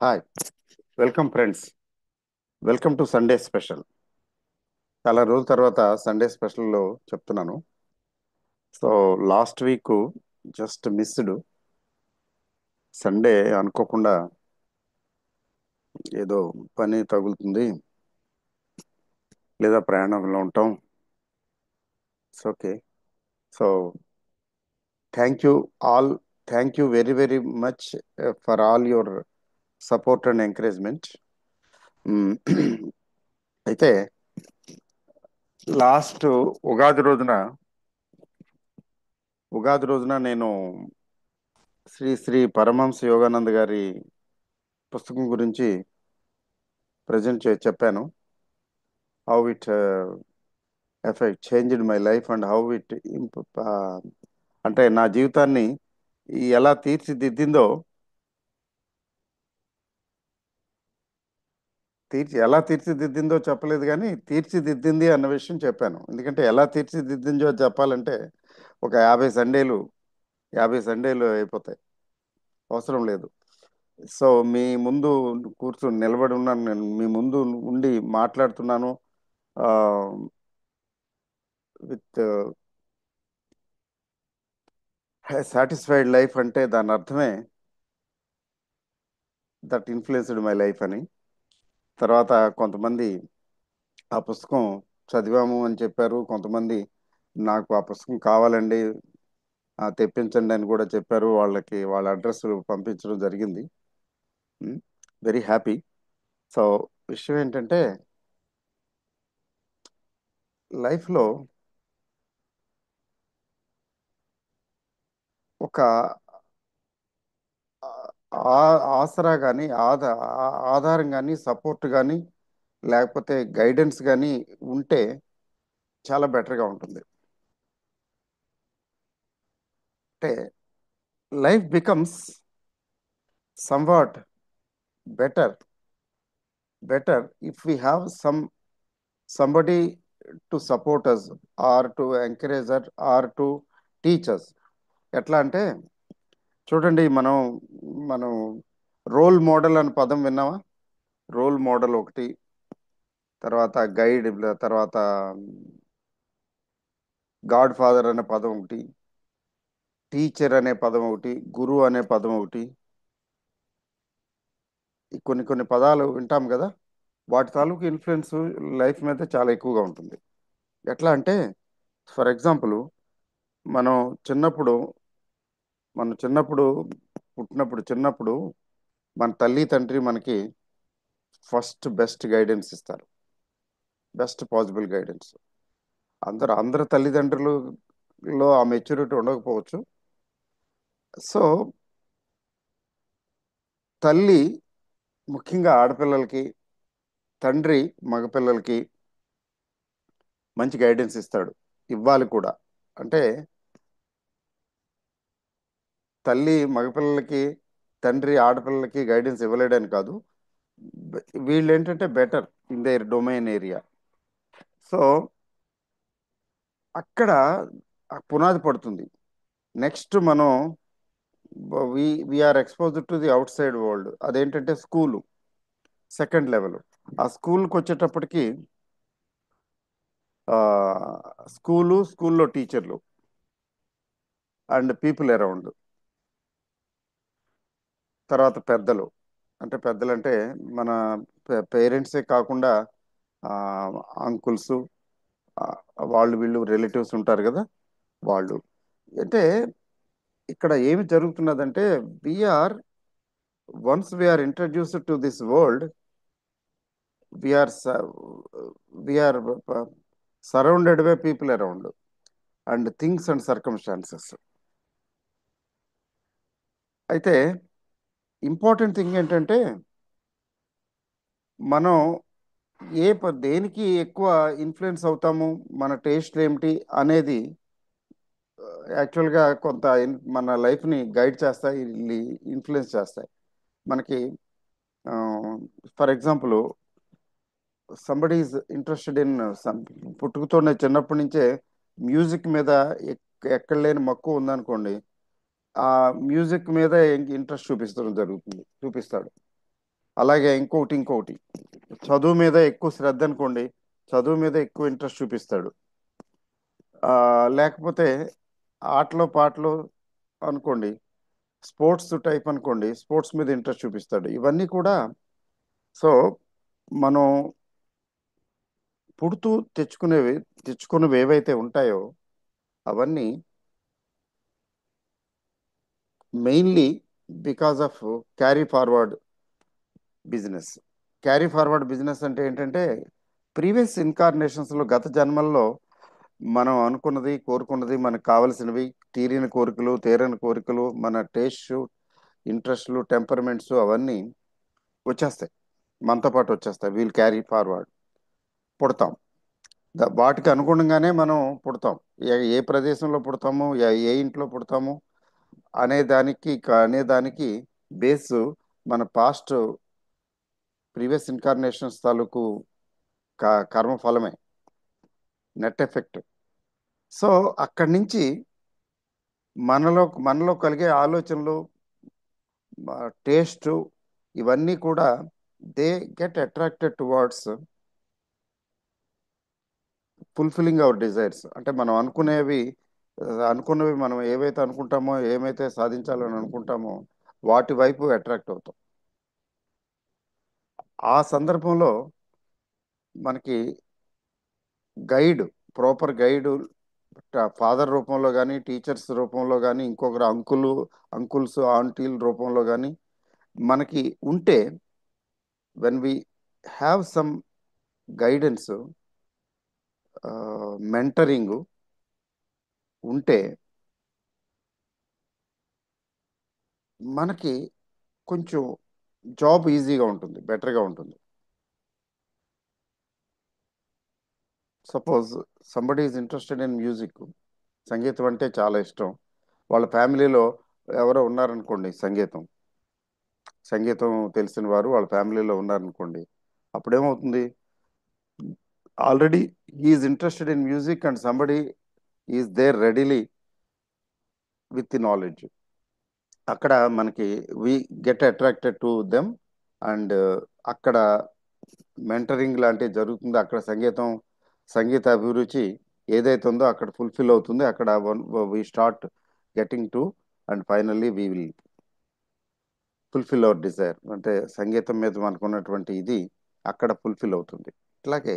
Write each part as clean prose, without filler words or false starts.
Hi, welcome friends. Welcome to Sunday special. చాలా రోజుల తర్వాత సండే స్పెషల్లో చెప్తున్నాను. So last week just missed. Sunday అనుకోకుండా ఏదో పని తగులుతుంది, లేదా ప్రయాణంలో ఉంటాం. It's okay. So thank you all, thank you very very much for all your support and encouragement. అయితే లాస్ట్ ఉగాది రోజున ఉగాది రోజున నేను శ్రీ శ్రీ పరమహంస యోగానంద్ గారి పుస్తకం గురించి చెప్పాను. How it effect changed my life and how it అంటే నా జీవితాన్ని ఎలా తీర్చిదిద్దిందో, ఎలా తీర్చిదిద్దిందో చెప్పలేదు, కానీ తీర్చిదిద్దింది అన్న విషయం చెప్పాను. ఎందుకంటే ఎలా తీర్చిదిద్దిందో చెప్పాలంటే ఒక 50 సండేలు అయిపోతాయి. అవసరం లేదు. సో మీ ముందు కూర్చొని నిలబడి ఉన్నాను, నేను మీ ముందు ఉండి మాట్లాడుతున్నాను విత్ సాటిస్ఫైడ్ లైఫ్. అంటే దాని అర్థమే దట్ ఇన్ఫ్లుయెన్స్డ్ మై లైఫ్ అని. తర్వాత కొంతమంది ఆ పుస్తకం చదివాము అని చెప్పారు. కొంతమంది నాకు ఆ పుస్తకం కావాలండి, తెప్పించండి అని కూడా చెప్పారు. వాళ్ళకి వాళ్ళ అడ్రస్ పంపించడం జరిగింది. Very happy. సో విషయం ఏంటంటే, లైఫ్లో ఒక ఆసరా కానీ, ఆధారం కానీ, సపోర్ట్ కానీ, లేకపోతే గైడెన్స్ కానీ ఉంటే చాలా బెటర్గా ఉంటుంది. అంటే life becomes somewhat better if we have somebody to support us, or to encourage us, or to teach us. ఎట్లా అంటే చూడండి, మనం రోల్ మోడల్ అనే పదం విన్నామా? రోల్ మోడల్ ఒకటి, తర్వాత గైడ్, తర్వాత గాడ్ ఫాదర్ అనే పదం ఒకటి, టీచర్ అనే పదం ఒకటి, గురువు అనే పదం ఒకటి. ఈ కొన్ని కొన్ని పదాలు వింటాం కదా, వాటి తాలూకు ఇన్ఫ్లుయెన్స్ లైఫ్ మీద చాలా ఎక్కువగా ఉంటుంది. ఎట్లా అంటే, ఫర్ ఎగ్జాంపుల్, మనం చిన్నప్పుడు మనం చిన్నప్పుడు మన తల్లి తండ్రి మనకి ఫస్ట్ బెస్ట్ గైడెన్స్ ఇస్తారు. Best possible guidance. అందరు తల్లిదండ్రులలో ఆ మెచ్యూరిటీ ఉండకపోవచ్చు. సో తల్లి ముఖ్యంగా ఆడపిల్లలకి, తండ్రి మగపిల్లలకి మంచి గైడెన్స్ ఇస్తాడు, ఇవ్వాలి కూడా. అంటే తల్లి మగపిల్లలకి, తండ్రి ఆడపిల్లలకి గైడెన్స్ ఇవ్వలేడని కాదు. వీళ్ళు ఏంటంటే better in there domain area. So అక్కడ ఆ పునాది పడుతుంది. నెక్స్ట్ మనం we are exposed to the outside world. అదేంటంటే స్కూలు, సెకండ్ లెవెల్. ఆ స్కూల్కి వచ్చేటప్పటికి స్కూల్లో టీచర్లు అండ్ పీపుల్ అరౌండ్. తర్వాత పెద్దలు. అంటే పెద్దలంటే మన పేరెంట్సే కాకుండా అంకుల్స్, వాళ్ళు వీళ్ళు రిలేటివ్స్ ఉంటారు కదా, వాళ్ళు. అంటే ఇక్కడ ఏమి జరుగుతున్నదంటే, we're once we're introduced to this world, we're we're surrounded by people around and things and circumstances. అయితే ఇంపార్టెంట్ థింగ్ ఏంటంటే, మనం దేనికి ఎక్కువ ఇన్ఫ్లుయెన్స్ అవుతాము, మన టేస్ట్ ఏమిటి అనేది యాక్చువల్గా కొంత మన లైఫ్ని గైడ్ చేస్తాయి, ఇన్ఫ్లుయెన్స్ చేస్తాయి మనకి. For example, somebody is interested in పుట్టుకతోనే చిన్నప్పటి నుంచే మ్యూజిక్ మీద ఎక్కడ లేని మక్కువ ఉందనుకోండి, ఆ మ్యూజిక్ మీద ఇంట్రెస్ట్ చూపిస్తాడు. అలాగే ఇంకొకటి చదువు మీద ఎక్కువ శ్రద్ధ అనుకోండి, చదువు మీద ఎక్కువ ఇంట్రెస్ట్ చూపిస్తాడు. లేకపోతే ఆటలో పాటలు అనుకోండి, స్పోర్ట్స్ టైప్ అనుకోండి, స్పోర్ట్స్ మీద ఇంట్రెస్ట్ చూపిస్తాడు. ఇవన్నీ కూడా సో మనం పుడుతూ తెచ్చుకునేవి ఏవైతే ఉంటాయో అవన్నీ mainly because of carry forward business. Carry forward business అంటే ఏంటంటే ప్రీవియస్ ఇన్కార్నేషన్స్లో, గత జన్మల్లో మనం అనుకున్నది, కోరుకున్నది, మనకు కావలసినవి, తీరిన కోరికలు, తీరని కోరికలు, మన టేస్ట్, ఇంట్రెస్ట్లు, టెంపర్మెంట్స్ అవన్నీ వచ్చేస్తాయి, మనతో పాటు వచ్చేస్తాయి. Wheel carry forward. పుడతాం, వాటికి అనుగుణంగానే మనం పుడతాం. ఏ ప్రదేశంలో పుడతాము, ఏ ఇంట్లో పుడతాము అనే దానికి బేస్ మన పాస్ట్ ప్రీవియస్ ఇన్కార్నేషన్స్ తాలూకు కర్మ ఫలమే, నెట్ ఎఫెక్ట్. సో అక్కడి నుంచి మనలో కలిగే ఆలోచనలు, టేస్ట్, ఇవన్నీ కూడా they get attracted towards fulfilling hour desires. అంటే మనం అనుకున్నవి మనం ఏవైతే అనుకుంటామో, ఏమైతే సాధించాలని అనుకుంటామో వాటి వైపు అట్రాక్ట్ అవుతాం. ఆ సందర్భంలో మనకి గైడ్, ప్రాపర్ గైడ్, ఫాదర్ రూపంలో కానీ, టీచర్స్ రూపంలో కానీ, ఇంకొకరు అంకుల్స్ ఆంటీల రూపంలో కానీ మనకి ఉంటే, when we have some guidance, mentoring ఉంటే మనకి కొంచెం జాబ్ ఈజీగా ఉంటుంది, బెటర్గా ఉంటుంది. Suppose somebody is interested in music, సంగీతం అంటే చాలా ఇష్టం. వాళ్ళ ఫ్యామిలీలో ఎవరో ఉన్నారనుకోండి, సంగీతం తెలిసిన వారు వాళ్ళ ఫ్యామిలీలో ఉన్నారనుకోండి, అప్పుడేమవుతుంది, already is interested in music and somebody is there readily with the knowledge. అక్కడ మనకి we get attracted to them. And అక్కడ మెంటరింగ్ లాంటివి జరుగుతుంది. అక్కడ సంగీత అభిరుచి ఏదైతే ఉందో అక్కడ ఫుల్ఫిల్ అవుతుంది. అక్కడ we start getting to, and finally we will fulfil our desire. అంటే సంగీతం మీద మనకున్నటువంటి ఇది అక్కడ ఫుల్ఫిల్ అవుతుంది. ఇట్లాగే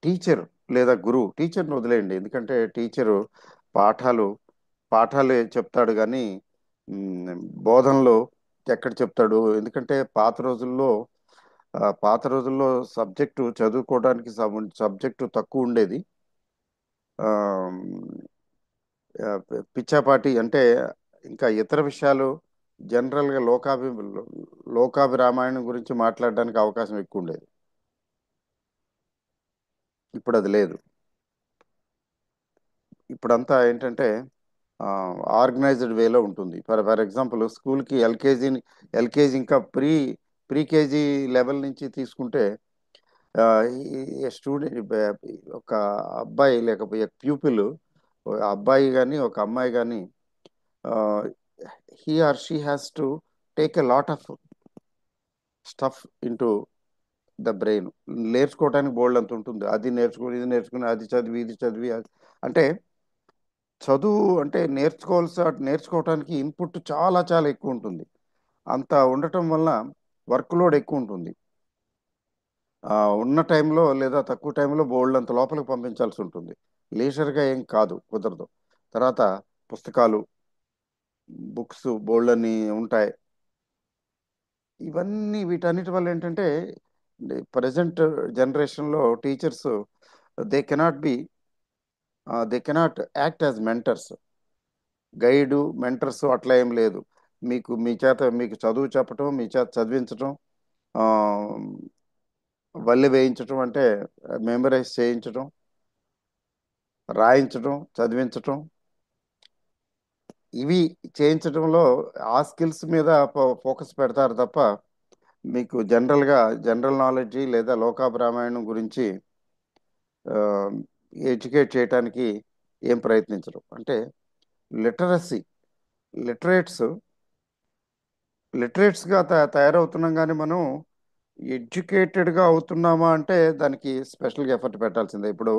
టీచర్ లేదా గురువు, టీచర్ని వదిలేయండి, ఎందుకంటే టీచరు పాఠాలు పాఠాలే చెప్తాడు కానీ మ్, బోధనలో ఎక్కడ చెప్తాడు. ఎందుకంటే పాత రోజుల్లో సబ్జెక్టు చదువుకోవడానికి సబ్జెక్టు తక్కువ ఉండేది. ఆ, పిచ్చాపాటి అంటే ఇంకా ఇతర విషయాలు, జనరల్గా లోకాభిరామాయణం గురించి మాట్లాడడానికి అవకాశం ఎక్కువ ఉండేది. ఇప్పుడు అది లేదు. ఇప్పుడంతా ఏంటంటే ఆర్గనైజ్డ్ వేలో ఉంటుంది. ఫర్ ఎగ్జాంపుల్ స్కూల్కి ఎల్కేజీ ఇంకా ప్రీ కేజీ లెవెల్ నుంచి తీసుకుంటే, స్టూడెంట్, ఒక అబ్బాయి లేకపోతే ప్యూపిల్, అబ్బాయి కానీ ఒక అమ్మాయి కానీ, he or she has to take a lot of stuff into the brain. నేర్చుకోవడానికి బోల్డ్ అంత ఉంటుంది. అది నేర్చుకుని, ఇది నేర్చుకుని, అది చదివి, ఇది చదివి, అంటే చదువు అంటే నేర్చుకోవటానికి ఇన్పుట్ చాలా చాలా ఎక్కువ ఉంటుంది. అంత ఉండటం వల్ల వర్క్ లోడ్ ఎక్కువ ఉంటుంది. ఉన్న టైంలో లేదా తక్కువ టైంలో బోల్డ్ అంత లోపలికి పంపించాల్సి ఉంటుంది. లీజర్గా ఏం కాదు, కుదరదు. తర్వాత పుస్తకాలు, బుక్స్ బోల్డ్ అని ఉంటాయి. వీటన్నిటి వల్ల ఏంటంటే ప్రజెంట్ జనరేషన్లో teachers, they cannot be they cannot act as mentors. Mentors అట్లా ఏం లేదు. మీకు చదువు చెప్పటం, మీ చేత చదివించటం, ఆ, వల్లి వేయించటం అంటే మెమరైజ్ చేయించటం, రాయించటం, చదివించటం, ఇవి చేయించడంలో ఆ స్కిల్స్ మీద ఫోకస్ పెడతారు తప్ప మీకు జనరల్ నాలెడ్జి లేదా లోకాభిరామాయణం గురించి ఎడ్యుకేట్ చేయడానికి ఏం ప్రయత్నించరు. అంటే లిటరసీ, లిటరేట్స్ లిటరేట్స్గా తయారవుతున్నాం, కానీ మనం ఎడ్యుకేటెడ్గా అవుతున్నామా అంటే దానికి స్పెషల్గా ఎఫర్ట్ పెట్టాల్సిందే. ఇప్పుడు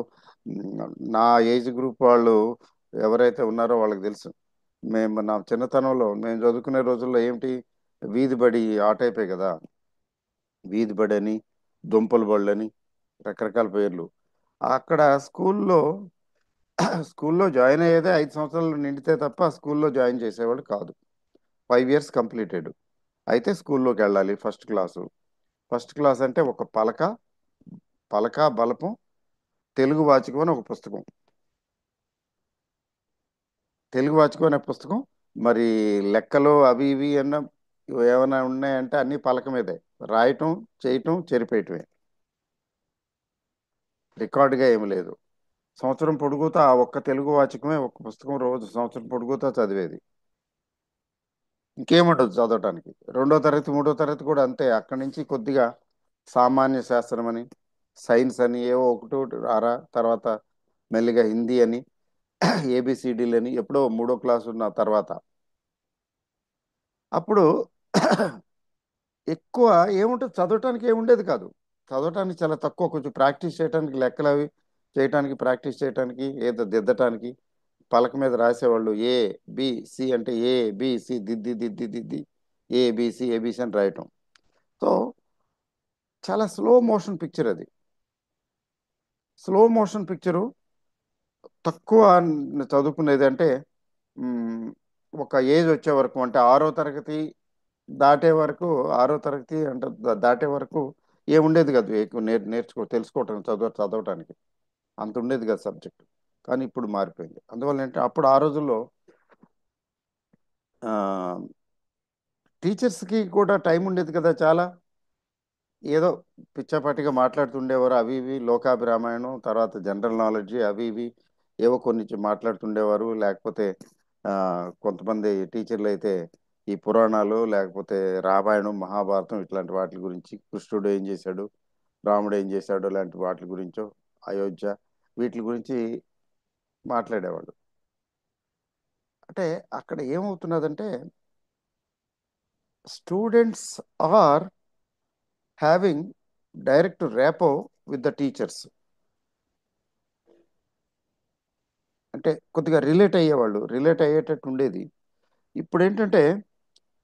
నా ఏజ్ గ్రూప్ వాళ్ళు ఎవరైతే ఉన్నారో వాళ్ళకి తెలుసు. నా చిన్నతనంలో మేము చదువుకునే రోజుల్లో ఏమిటి, వీధి బడి ఆ టైపే కదా. వీధి బడి అని, దుంపల బళ్ళని, రకరకాల పేర్లు. అక్కడ స్కూల్లో జాయిన్ అయ్యేదే 5 సంవత్సరాలు నిండితే తప్ప స్కూల్లో జాయిన్ చేసేవాళ్ళు కాదు. 5 ఇయర్స్ కంప్లీటెడ్ అయితే స్కూల్లోకి వెళ్ళాలి. ఫస్ట్ క్లాస్ అంటే ఒక పలక బలపం, తెలుగు వాచకం అని ఒక పుస్తకం. తెలుగు వాచకం అనే పుస్తకం. మరి లెక్కలు అవి ఇవి ఏమైనా ఉన్నాయంటే అన్ని పలక మీదే రాయటం, చేయటం, చెరిపేయటమే. రికార్డుగా ఏమి లేదు. సంవత్సరం పొడుగుతా ఆ ఒక్క తెలుగు వాచకమే, ఒక్క పుస్తకం రోజు సంవత్సరం పొడుగుతా చదివేది. ఇంకేముండదు చదవటానికి. రెండో తరగతి మూడో తరగతి కూడా అంతే. అక్కడి నుంచి కొద్దిగా సామాన్య శాస్త్రం అని, సైన్స్ అని ఏవో ఒకటి ఒకటి రారా. తర్వాత మెల్లిగా హిందీ అని, ఏబిసిడీలు అని ఎప్పుడో మూడో క్లాస్ ఉన్న తర్వాత. అప్పుడు ఎక్కువ ఏముంటుంది చదవటానికి, ఏముండేది కాదు. చదవటానికి చాలా తక్కువ, కొంచెం ప్రాక్టీస్ చేయడానికి, లెక్కలు అవి చేయటానికి, ప్రాక్టీస్ చేయటానికి, ఏదో దిద్దటానికి పలక మీద రాసేవాళ్ళు. సి అంటే సి దిద్ది దిద్ది దిద్ది ఏబిసి అని రాయటం. సో చాలా స్లో మోషన్ పిక్చర్ అది. స్లో మోషన్ పిక్చరు తక్కువ చదువుకునేది అంటే మ్, ఒక ఏజ్ వచ్చే వరకు, అంటే దాటే వరకు ఆరో తరగతి అంటే దాటే వరకు ఏముండేది కాదు. ఎక్కువ తెలుసుకోవటం, చదవటానికి అంత ఉండేది కాదు సబ్జెక్ట్. కానీ ఇప్పుడు మారిపోయింది. అందువల్ల ఏంటంటే అప్పుడు ఆ రోజుల్లో ఆ, టీచర్స్కి కూడా టైం ఉండేది కదా చాలా. ఏదో పిచ్చాపాటిగా మాట్లాడుతుండేవారు. అవి ఇవి లోకాభిరామాయణం, తర్వాత జనరల్ నాలెడ్జ్ అవి ఇవి ఏవో కొన్ని మాట్లాడుతుండేవారు. లేకపోతే ఆ, కొంతమంది టీచర్లు అయితే ఈ పురాణాలు, లేకపోతే రామాయణం మహాభారతం ఇట్లాంటి వాటి గురించి, కృష్ణుడు ఏం చేశాడు, రాముడు ఏం చేశాడు లాంటి వాటి గురించో, అయోధ్య వీటి గురించి మాట్లాడేవాళ్ళు. అంటే అక్కడ ఏమవుతున్నదంటే స్టూడెంట్స్ ఆర్ హ్యావింగ్ డైరెక్ట్ రేపో విత్ ద టీచర్స్. అంటే కొద్దిగా రిలేట్ అయ్యేటట్టు ఉండేది. ఇప్పుడు ఏంటంటే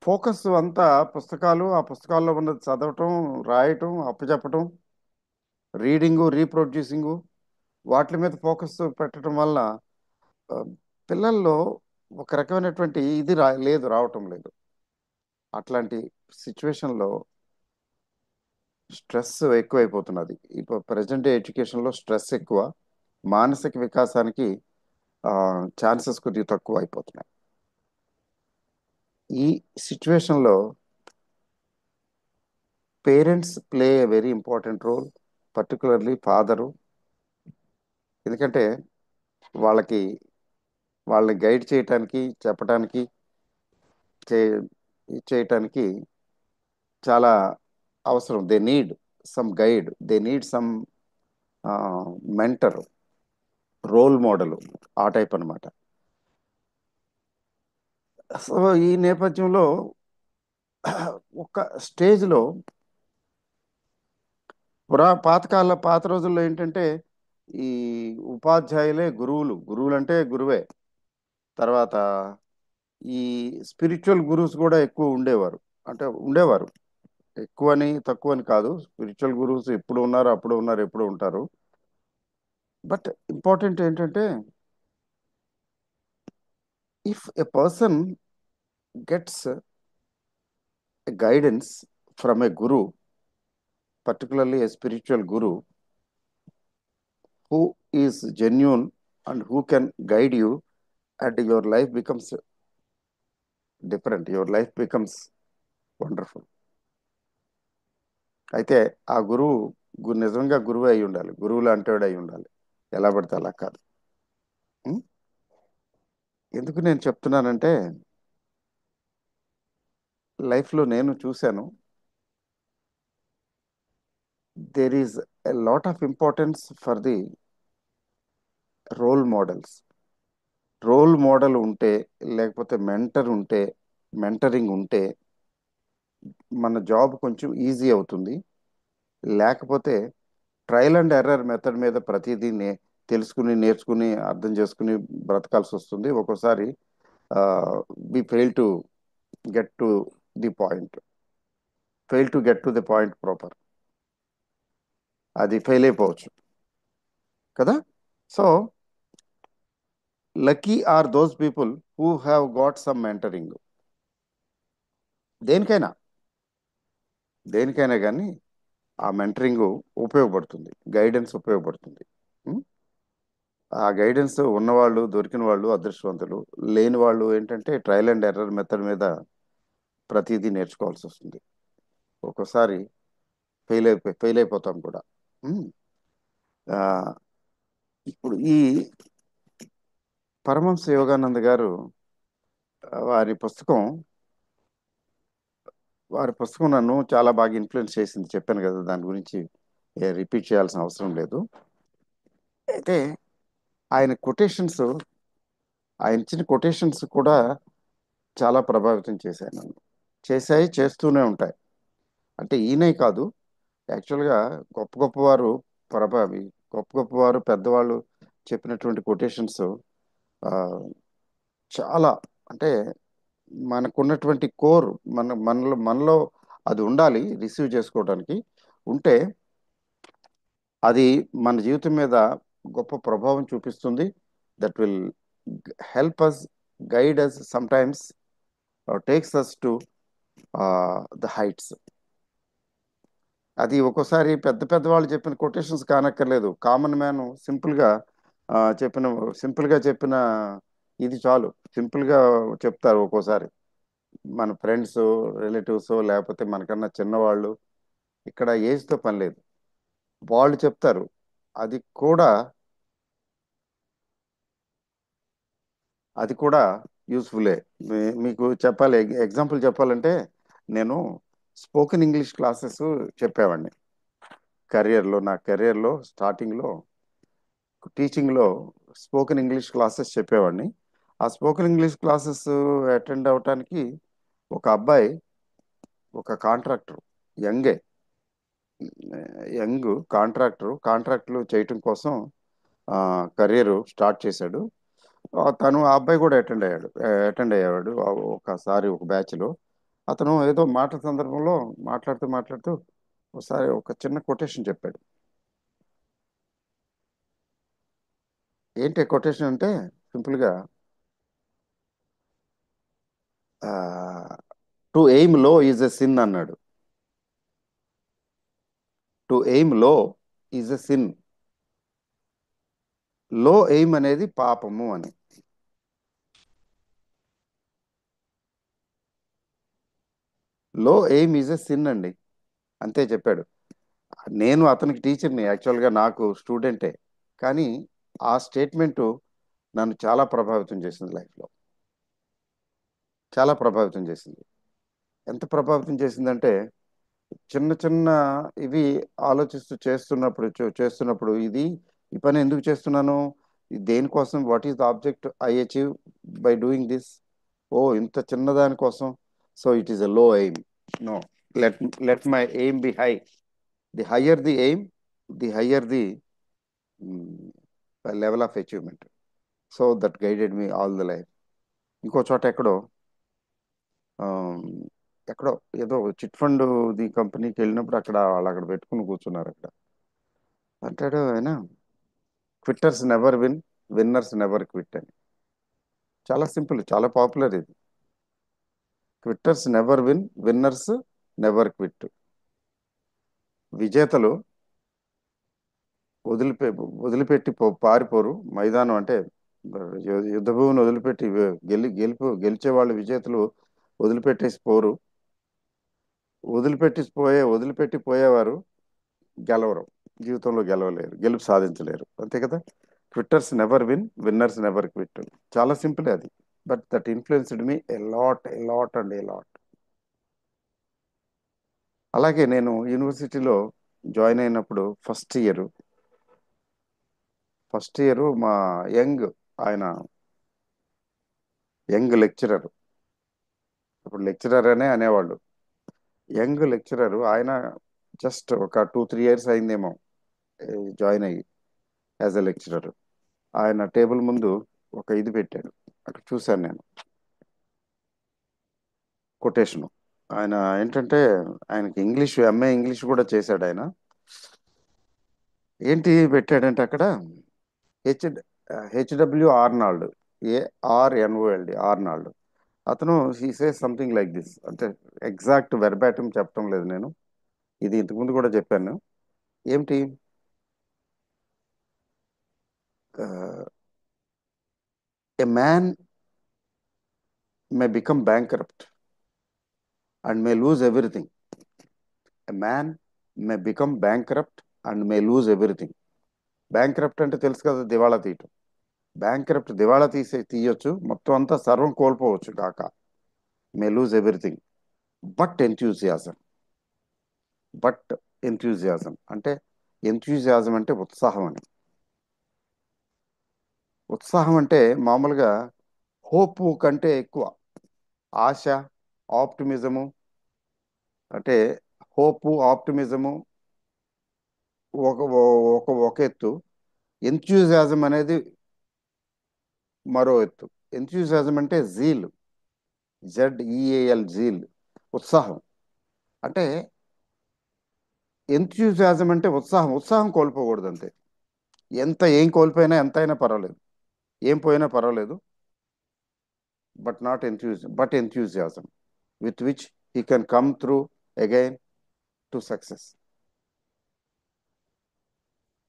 ఫోకస్ అంతా ఆ పుస్తకాల్లో ఉన్నది చదవటం, రాయటం, అప్పచెప్పటం, రీడింగు, రీప్రొడ్యూసింగు వాటి మీద ఫోకస్ పెట్టడం వల్ల ఆ, పిల్లల్లో ఒక రకమైనటువంటి ఇది రావటం లేదు. అట్లాంటి సిచ్యువేషన్లో స్ట్రెస్ ఎక్కువైపోతున్నది. ఇప్పుడు ప్రజెంట్ ఎడ్యుకేషన్లో స్ట్రెస్ ఎక్కువ, మానసిక వికాసానికి ఛాన్సెస్ కొద్దిగా తక్కువ అయిపోతున్నాయి. ఈ సిచ్యువేషన్లో parents play a very important role, particularly father. ఎందుకంటే వాళ్ళకి వాళ్ళని గైడ్ చేయటానికి, చెప్పటానికి, చే చేయటానికి చాలా అవసరం. They need some guide, they need some mentor, role model, ఆ టైప్ అన్నమాట. సో ఈ నేపథ్యంలో ఒక స్టేజ్లో పాత రోజుల్లో ఏంటంటే ఈ ఉపాధ్యాయులే గురువులు అంటే గురువే. తర్వాత ఈ స్పిరిచువల్ గురువుస్ కూడా ఎక్కువ ఉండేవారు. ఎక్కువని తక్కువని కాదు. స్పిరిచువల్ గురువుస్ ఎప్పుడు ఉన్నారు, అప్పుడు ఉన్నారు, ఎప్పుడు ఉంటారు. బట్ ఇంపార్టెంట్ ఏంటంటే if a person gets guidance from a Guru, particularly a spiritual guru who is genuine and who can guide you, and your life becomes different, your life becomes wonderful. అయితే ఆ నిజంగా గురువు అయి ఉండాలి, గురువు లాంటి వాడు అయి ఉండాలి. ఎలా పడితే అలా కాదు. ఉం? ఎందుకు నేను చెప్తున్నానంటే లైఫ్లో నేను చూశాను. There is a lot of importance for the role models. Role model ఉంటే, లేకపోతే మెంటరింగ్ ఉంటే, మన జాబ్ కొంచెం ఈజీ అవుతుంది. లేకపోతే ట్రయల్ అండ్ ఎర్రర్ మెథడ్ మీద ప్రతిదీ తెలుసుకుని నేర్చుకుని అర్థం చేసుకుని బ్రతకాల్సి వస్తుంది. ఒక్కోసారి we get to the point fail to get to the point proper. అది ఫెయిల్ అయిపోవచ్చు కదా. So lucky are those people who have got some mentoring. దేనికైనా దేనికైనా కానీ ఆ మెంటరింగ్ ఉపయోగపడుతుంది, గైడెన్స్ ఉపయోగపడుతుంది. ఉం? ఆ గైడెన్స్ ఉన్నవాళ్ళు దొరికిన వాళ్ళు అదృష్టవంతులు. లేని వాళ్ళు ఏంటంటే ట్రయల్ అండ్ ఎర్రర్ మెథడ్ మీద ప్రతిదీ నేర్చుకోవాల్సి వస్తుంది. ఒక్కోసారి ఫెయిల్ అయిపోతాం కూడా. ఉం? ఆ, ఇప్పుడు ఈ పరమహంస యోగానంద గారు వారి పుస్తకం వారి పుస్తకం నన్ను చాలా బాగా ఇన్ఫ్లుయెన్స్ చేసింది. చెప్పాను కదా, దాని గురించి రిపీట్ చేయాల్సిన అవసరం లేదు. అయితే ఆయన కొటేషన్స్ ఆయన ఇచ్చిన కొటేషన్స్ కూడా చాలా ప్రభావితం చేశాయి నన్ను. చేశాయి, చేస్తూనే ఉంటాయి. అంటే ఈయనే కాదు, యాక్చువల్గా గొప్ప గొప్పవారు ప్రభావి గొప్ప గొప్పవారు పెద్దవాళ్ళు చెప్పినటువంటి కొటేషన్స్ చాలా, అంటే మనకున్నటువంటి కోర్, మనలో అది ఉండాలి రిసీవ్ చేసుకోవడానికి. ఉంటే అది మన జీవితం మీద గొప్ప ప్రభావం చూపిస్తుంది. That will help us, guide us, sometimes takes us to the heights. అది ఒక్కోసారి పెద్ద పెద్ద వాళ్ళు చెప్పిన కొటేషన్స్ కానక్కర్లేదు, కామన్ మ్యాన్ చెప్పిన సింపుల్గా చెప్పిన ఇది చాలు. సింపుల్గా చెప్తారు ఒక్కోసారి మన ఫ్రెండ్స్, రిలేటివ్స్, లేకపోతే మనకన్నా చిన్నవాళ్ళు. ఇక్కడ ఏజ్తో పని లేదు, వాళ్ళు చెప్తారు. అది కూడా అది కూడా యూస్ఫుల్లే. మీకు చెప్పాలి, ఎగ్జాంపుల్ చెప్పాలంటే నేను స్పోకెన్ ఇంగ్లీష్ క్లాసెస్ చెప్పేవాడిని నా కెరియర్లో స్టార్టింగ్లో. టీచింగ్లో స్పోకెన్ ఇంగ్లీష్ క్లాసెస్ చెప్పేవాడిని. ఆ స్పోకెన్ ఇంగ్లీష్ క్లాసెస్ అటెండ్ అవటానికి ఒక అబ్బాయి, ఒక కాంట్రాక్టర్, యంగే యంగ్ కాంట్రాక్టులు చేయటం కోసం కెరియర్ స్టార్ట్ చేశాడు. ఆ అబ్బాయి కూడా అటెండ్ అయ్యేవాడు ఒకసారి ఒక బ్యాచ్లో. అతను ఏదో మాట సందర్భంలో మాట్లాడుతూ ఒకసారి ఒక చిన్న కొటేషన్ చెప్పాడు. ఏంటి కొటేషన్ అంటే సింపుల్గా, టు ఎయిమ్ లో ఈజ్ ఎ సిన్ అన్నాడు. టు ఎయిమ్ లో ఈజ్ ఎ సిన్. లో ఎయిమ్ అనేది పాపము అని. లో ఎయిమ్ ఈజ్ ఎ సిన్ అండి, అంతే చెప్పాడు. నేను అతనికి టీచర్ని, యాక్చువల్గా నాకు స్టూడెంటే. కానీ ఆ స్టేట్మెంటు నన్ను చాలా ప్రభావితం చేసింది లైఫ్లో. చాలా ప్రభావితం చేసింది. ఎంత ప్రభావితం చేసిందంటే చిన్న చిన్న ఇవి ఆలోచిస్తూ చేస్తున్నప్పుడు ఈ పని ఎందుకు చేస్తున్నాను, ఇది దేనికోసం, what is the object I achieve by doing this. ఓ ఇంత చిన్నదాని కోసం, so it is a low aim. No, let let my aim be high. The higher the aim, the higher the level of achievement. So that guided me all the life. ఇంకో చోట ఆమ్, ఎక్కడో ఏదో chit fund the కంపెనీకి వెళ్ళినప్పుడు వాళ్ళు అక్కడ పెట్టుకుని కూర్చున్నారు. అక్కడ అంటాడు ఆయన, quitters never win, winners never quit అని. చాలా సింపుల్, చాలా పాపులర్ ఇది. Quitters never win, winners never quit. విజేతలు వదిలిపె వదిలిపెట్టి పారిపోరు. మైదానం అంటే యుద్ధ భూమిని వదిలిపెట్టి గెలిచే వాళ్ళు విజేతలు వదిలిపెట్టేసి పోరు. వదిలిపెట్టి పోయేవారు గెలవరు, జీవితంలో గెలవలేరు, గెలుపు సాధించలేరు. అంతే కదా. Quitters never win, winners never quit. చాలా సింపుల్ అది. But that influenced me a lot. అలాగే నేను యూనివర్సిటీలో జాయిన్ అయినప్పుడు ఫస్ట్ ఇయర్ మా ఆయన యంగ్ లెక్చరర్, ఇప్పుడు లెక్చరర్ అనే అనేవాళ్ళు. యంగ్ లెక్చరర్ ఆయన, జస్ట్ ఒక 2-3 ఇయర్స్ అయిందేమో జాయిన్ అయ్యి యాజ్ ఎ లెక్చరర్. ఆయన టేబుల్ ముందు ఒక ఇది పెట్టాడు, అక్కడ చూశాను నేను కొటేషను. ఆయన ఏంటంటే, ఆయనకి ఇంగ్లీష్, ఎంఏ ఇంగ్లీష్ కూడా చేశాడు ఆయన. ఏంటి పెట్టాడంటే అక్కడ, H HW Arnold, A R N O L D Arnold. అతను he says something like this, అంటే ఎగ్జాక్ట్ వెర్బాటిం చెప్పడం లేదు నేను, ఇది ఇంతకుముందు కూడా చెప్పాను. ఏమిటి, a man may become bankrupt and may lose everything. A man may become bankrupt and may lose everything. Bankrupt అంటే తెలుసు కదా, దివాళా తీయటం. బ్యాంకరప్ట్ దివాళా తీయొచ్చు, మొత్తం అంతా సర్వం కోల్పోవచ్చు కాక, మే lose everything. But enthusiasm, but enthusiasm అంటే, ఎంథ్యూజియాజం అంటే ఉత్సాహం అని. ఉత్సాహం అంటే మామూలుగా హోప్ కంటే ఎక్కువ ఆశ, ఆప్టిమిజము. అంటే హోపు, ఆప్టిమిజము ఒక ఒక ఎత్తు, ఎంథ్యూజియాజం అనేది మరో ఎత్తు. ఎంథ్యూజియాజం అంటే జీల్, జీల్, ఉత్సాహం. అంటే ఎంథ్యూజియాజం అంటే ఉత్సాహం, ఉత్సాహం కోల్పోకూడదు అంతే. ఏం కోల్పోయినా, ఎంత అయినా పర్వాలేదు, ఏం పోయినా పర్వాలేదు, but enthusiasm with which he can come through again to success,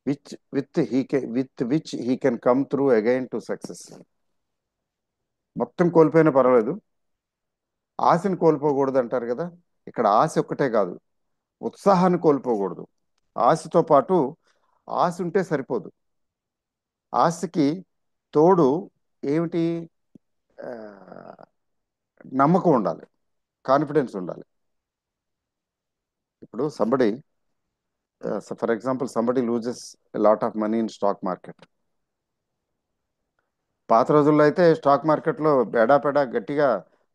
with which he can come through again to success. మొత్తం కోల్పోయినా పర్వాలేదు, ఆశని కోల్పోకూడదు అంటారు కదా. ఇక్కడ ఆశ ఒక్కటే కాదు, ఉత్సాహాన్ని కోల్పోకూడదు. ఆశతో పాటు, ఆశ ఉంటే సరిపోదు, ఆశకి తోడు ఏమిటి, ఆ, నమ్మకం ఉండాలి, కాన్ఫిడెన్స్ ఉండాలి. ఇప్పుడు for example somebody loses lot of money in stock market. పాత రోజుల్లో అయితే స్టాక్ మార్కెట్లో ఎడాపెడా గట్టిగా,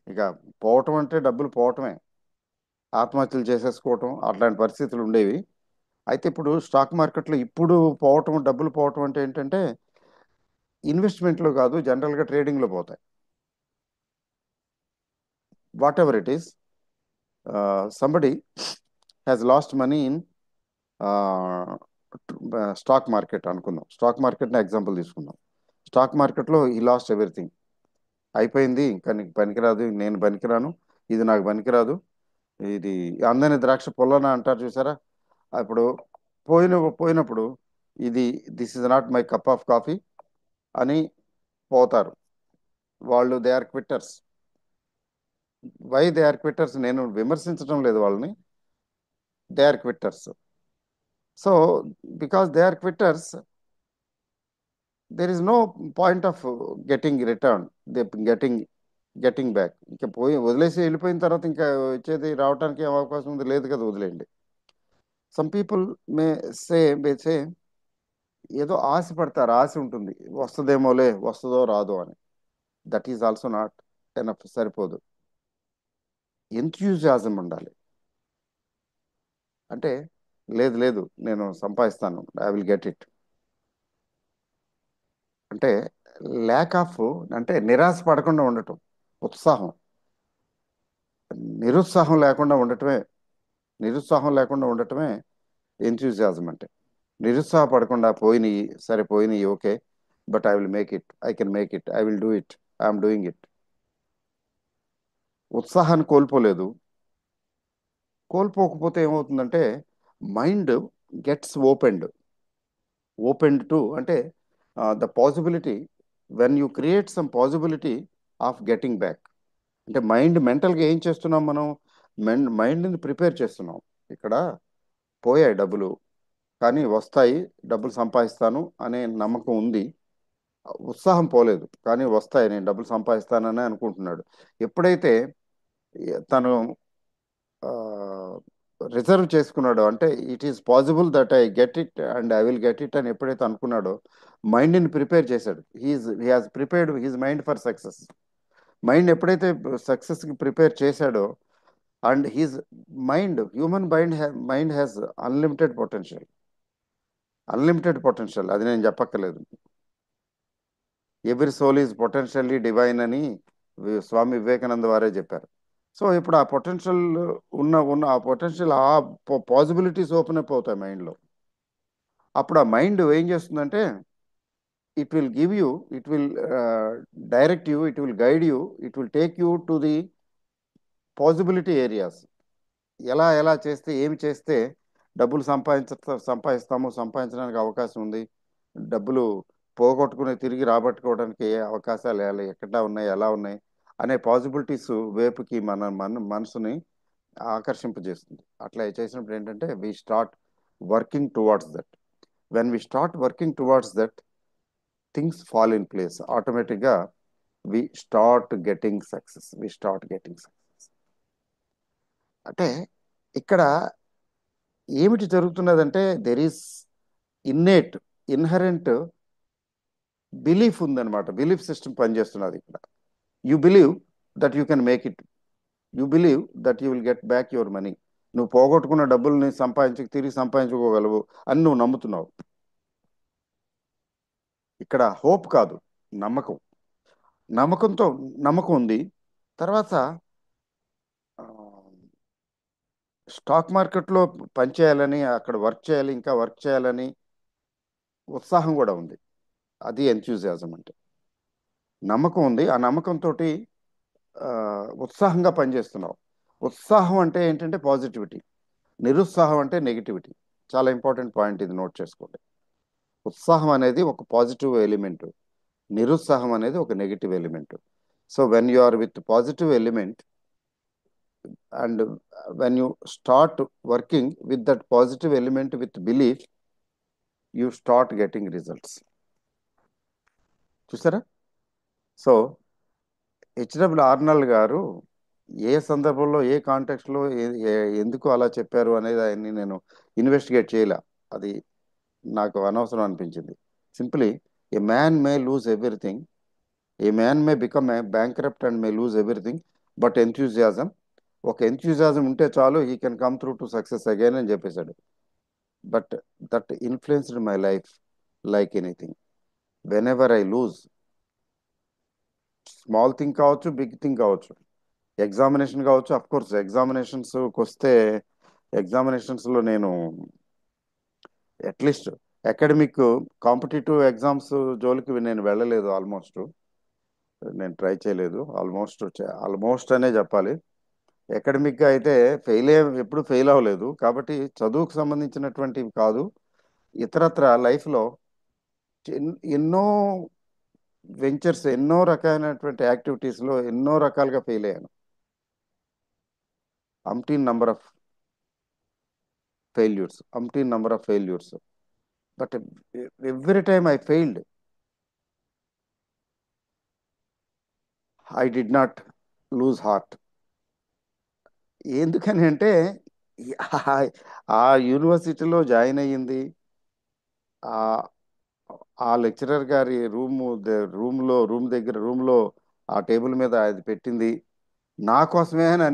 ఇక పోవటం అంటే డబ్బులు పోవటమే, ఆత్మహత్యలు చేసేసుకోవటం అట్లాంటి పరిస్థితులు ఉండేవి. అయితే ఇప్పుడు స్టాక్ మార్కెట్లో ఇప్పుడు పోవటం, డబ్బులు పోవటం అంటే ఏంటంటే, ఇన్వెస్ట్మెంట్లో కాదు, జనరల్గా ట్రేడింగ్లో పోతాయి. What ever it is, somebody has lost money in stock market అనుకుందాం, స్టాక్ మార్కెట్ని ఎగ్జాంపుల్ తీసుకుందాం. స్టాక్ మార్కెట్లో ఈ లాస్ట్ ఎవ్రీథింగ్, అయిపోయింది, ఇంకా నీకు పనికిరాదు, నేను పనికిరాను, ఇది నాకు పనికిరాదు, ఇది అందని ద్రాక్ష పొల్లన అంటారు చూసారా. అప్పుడు పోయినప్పుడు, ఇది this is not my cup of coffee అని పోతారు వాళ్ళు. They are quitters. Why they are quitters, నేను విమర్శించడం లేదు వాళ్ళని, they are quitters. So because they are quitters, there is no point of getting return, getting getting back. ఇంకా పోయి వదిలేసి వెళ్ళిపోయిన తర్వాత ఇంకా వచ్చేది, రావడానికి ఏం అవకాశం ఉంది, లేదు కదా, వదిలేయండి. సమ్ పీపుల్ మే సే ఏదో ఆశ పడతారు, ఆశ ఉంటుంది, వస్తుందేమోలే, వస్తుందో రాదో అని. That is also not enough, సరిపోదు. ఎంథ్యూజియాజం ఉండాలి. అంటే లేదు లేదు, నేను సంపాదిస్తాను, ఐ విల్ గెట్ ఇట్. అంటే ల్యాక్ ఆఫ్, అంటే నిరాశ పడకుండా ఉండటం, ఉత్సాహం. నిరుత్సాహం లేకుండా ఉండటమే, నిరుత్సాహం లేకుండా ఉండటమే ఎంథ్యూజియాజం అంటే. నిరుత్సాహపడకుండా, పోయినాయి సరే, పోయినాయి okay, but I will make it, I can make it, I will do it, I'm doing it. ఉత్సాహాన్ని కోల్పోలేదు. కోల్పోకపోతే ఏమవుతుందంటే, మైండ్ గెట్స్ ఓపెన్డ్ టు, అంటే the possibility, when you create some possibility of getting back. అంటే మెంటల్గా ఏం చేస్తున్నాం మనం, మైండ్ని prepare చేస్తున్నాం. ఇక్కడ పోయాయి డబ్బులు, కానీ వస్తాయి, డబ్బులు సంపాదిస్తాను అనే నమ్మకం ఉంది. ఉత్సాహం పోలేదు, కానీ వస్తాయి, నేను డబ్బులు సంపాదిస్తానని అనుకుంటున్నాడు. ఎప్పుడైతే తను రిజర్వ్ చేసుకున్నాడో, అంటే it is possible that I get it and I will get it అని ఎప్పుడైతే అనుకున్నాడో, మైండ్ని ప్రిపేర్ చేశాడు. He has prepared his mind for success. Mind ఎప్పుడైతే సక్సెస్కి ప్రిపేర్ చేశాడో, and his human mind has unlimited potential. Unlimited potential, అది నేను చెప్పక్కర్లేదు. Every soul is potentially divine అని స్వామి వివేకానంద వారే చెప్పారు. సో ఇప్పుడు ఆ పొటెన్షియల్ ఉన్న ఉన్న ఆ పొటెన్షియల్, ఆ పాసిబిలిటీస్ ఓపెన్ అప్ అవుతాయి మైండ్లో. అప్పుడు ఆ మైండ్ ఏం చేస్తుందంటే, it will give you, it will direct you, it will guide you, it will take you to the possibility areas. ఎలా ఎలా చేస్తే, ఏమి చేస్తే డబ్బులు సంపాదిస్తాము, సంపాదించడానికి అవకాశం ఉంది, డబ్బులు పోగొట్టుకుని తిరిగి రాబట్టుకోవడానికి ఏ అవకాశాలు ఎక్కడ ఉన్నాయి, ఎలా ఉన్నాయి అనే పాసిబిలిటీస్ వైపుకి మన మనసుని ఆకర్షింపజేస్తుంది. అట్లా చేసినప్పుడు ఏంటంటే we start working towards that. When we start working towards that, things fall in place ఆటోమేటిక్గా. We start getting success, we start getting success. అంటే ఇక్కడ ఏమిటి జరుగుతున్నదంటే, there is innate, inherent belief ఉందన్నమాట. బిలీఫ్ సిస్టమ్ పనిచేస్తున్నది ఇక్కడ. You believe that you can make it. You believe that you will get back your money. నువ్వు పోగొట్టుకున్న డబ్బుల్ని తిరిగి సంపాదించుకోగలవు అని నువ్వు నమ్ముతున్నావు. ఇక్కడ హోప్ కాదు, నమ్మకం. నమ్మకంతో, నమ్మకం ఉంది. తర్వాత స్టాక్ మార్కెట్లో పనిచేయాలని, అక్కడ వర్క్ చేయాలి, ఇంకా వర్క్ చేయాలని ఉత్సాహం కూడా ఉంది. అది ఎంథ్యూజియాజం అంటే. నమ్మకం ఉంది, ఆ నమ్మకంతో ఉత్సాహంగా పనిచేస్తున్నావు. ఉత్సాహం అంటే ఏంటంటే పాజిటివిటీ, నిరుత్సాహం అంటే నెగిటివిటీ. చాలా ఇంపార్టెంట్ పాయింట్, ఇది నోట్ చేసుకోండి. ఉత్సాహం అనేది ఒక పాజిటివ్ ఎలిమెంట్, నిరుత్సాహం అనేది ఒక negative element. So when you are with positive element and when you start working with that positive element with belief, you start getting results. చూసారా? సో హెచ్డబ్ల్యూ ఆర్నల్డ్ గారు ఏ సందర్భంలో, ఏ కాంటెక్స్లో, ఎందుకు అలా చెప్పారు అనేది ఆయన్ని నేను ఇన్వెస్టిగేట్ చేయలే. అది నాకు అనవసరం అనిపించింది. Simply, A man may lose everything, A man may become a bankrupt and may lose everything, but enthusiasm, ఒక ఎంథ్యూజియాజం ఉంటే చాలు, he can come through to success again అని చెప్పేశాడు. But that influenced my life like anything. When ever I lose, small thing కావచ్చు, big thing కావచ్చు, examination కావచ్చు. Of course ఎగ్జామినేషన్స్కి వస్తే, ఎగ్జామినేషన్స్లో నేను అట్లీస్ట్ అకాడమిక్ కాంపిటేటివ్ ఎగ్జామ్స్ జోలికి నేను వెళ్ళలేదు. ఆల్మోస్ట్ నేను ట్రై చేయలేదు. ఆల్మోస్ట్ అనే చెప్పాలి. అకాడమిక్గా అయితే ఎప్పుడు ఫెయిల్ అవ్వలేదు. కాబట్టి చదువుకు సంబంధించినటువంటివి కాదు, ఇతరత్ర లైఫ్లో ఎన్నో వెంచర్స్, ఎన్నో రకాలైనటువంటి యాక్టివిటీస్లో ఎన్నో రకాలుగా ఫెయిల్ అయ్యాను. Umpteen number of failures. But every time I failed, I did not lose heart. ఎందుకని అంటే ఆ ఆ యూనివర్సిటీలో జాయిన్ అయ్యింది, ఆ ఆ లెక్చరర్ గారి రూమ్ లో ఆ టేబుల్ మీద అది పెట్టింది నా కోసమే అని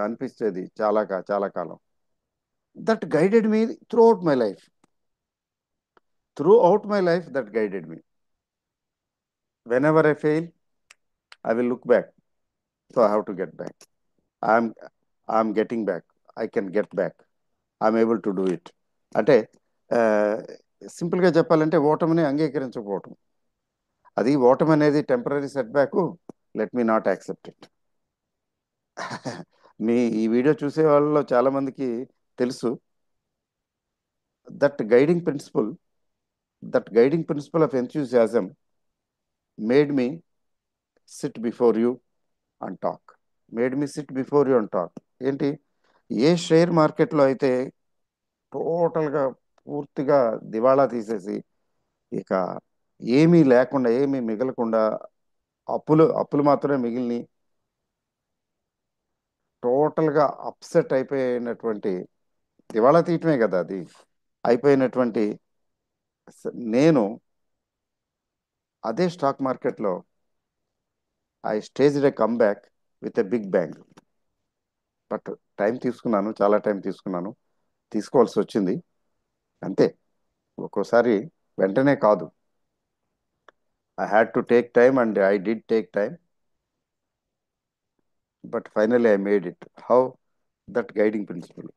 అనిపించేది చాలా కాలం. That guided me throughout my life. That guided me. Whenever I fail, I will look back. So I have to get back. I'm I'm getting back. I can get back. I'm able to do it. అంటే సింపుల్గా చెప్పాలంటే ఓటమిని అంగీకరించకపోవటం. అది ఓటమి అనేది temporary setback. Let me not accept it. ఈ video చూసే వాళ్ళలో చాలా మందికి తెలుసు that guiding principle, of enthusiasm made me SIT before you and talk. ఏంటి? ఏ షేర్ మార్కెట్లో అయితే టోటల్గా పూర్తిగా దివాళా తీసేసి, ఇక ఏమీ లేకుండా, ఏమీ మిగలకుండా, అప్పులు మాత్రమే మిగిలిని టోటల్గా అప్సెట్ అయిపోయినటువంటి, దివాళా తీయటమే కదా అది, అయిపోయినటువంటి నేను అదే స్టాక్ మార్కెట్లో I staged a come back with a big bang. But time తీసుకున్నాను, చాలా టైం తీసుకున్నాను, తీసుకోవాల్సి వచ్చింది. అంతే. ఒక్కోసారి వెంటనే కాదు. I had to take time and I did take time, but finally I made it. How? That guiding principle.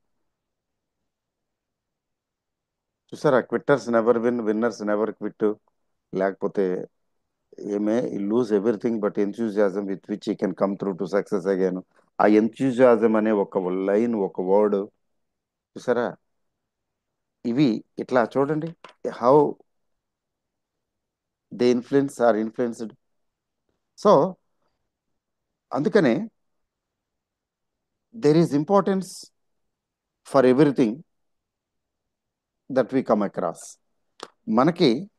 చూసారా, quitters never win, winners never quit. లేకపోతే may lose everything but enthusiasm with which he can come through to success again. ఆ enthusiasm అనే ఒక line, ఒక word, చూసారా, ఇవి ఇట్లా చూడండి, how they influence are influenced. So అందుకనే there is importance for everything that we come across. మనకి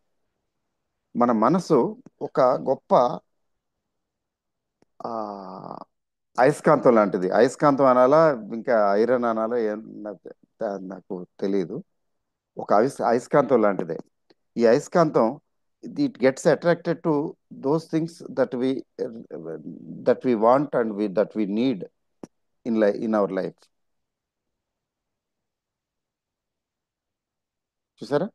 మన మనసు ఒక గొప్ప ఆ, అయస్కాంతం లాంటిది. అయస్కాంతం అనాలా, ఇంకా ఐరన్ అనాలా, నాకు తెలియదు. ఒక అయస్కాంతం లాంటిదే. ఈ అయస్కాంతం, it gets attracted to those things that we want and that we need in our life. చూసారా,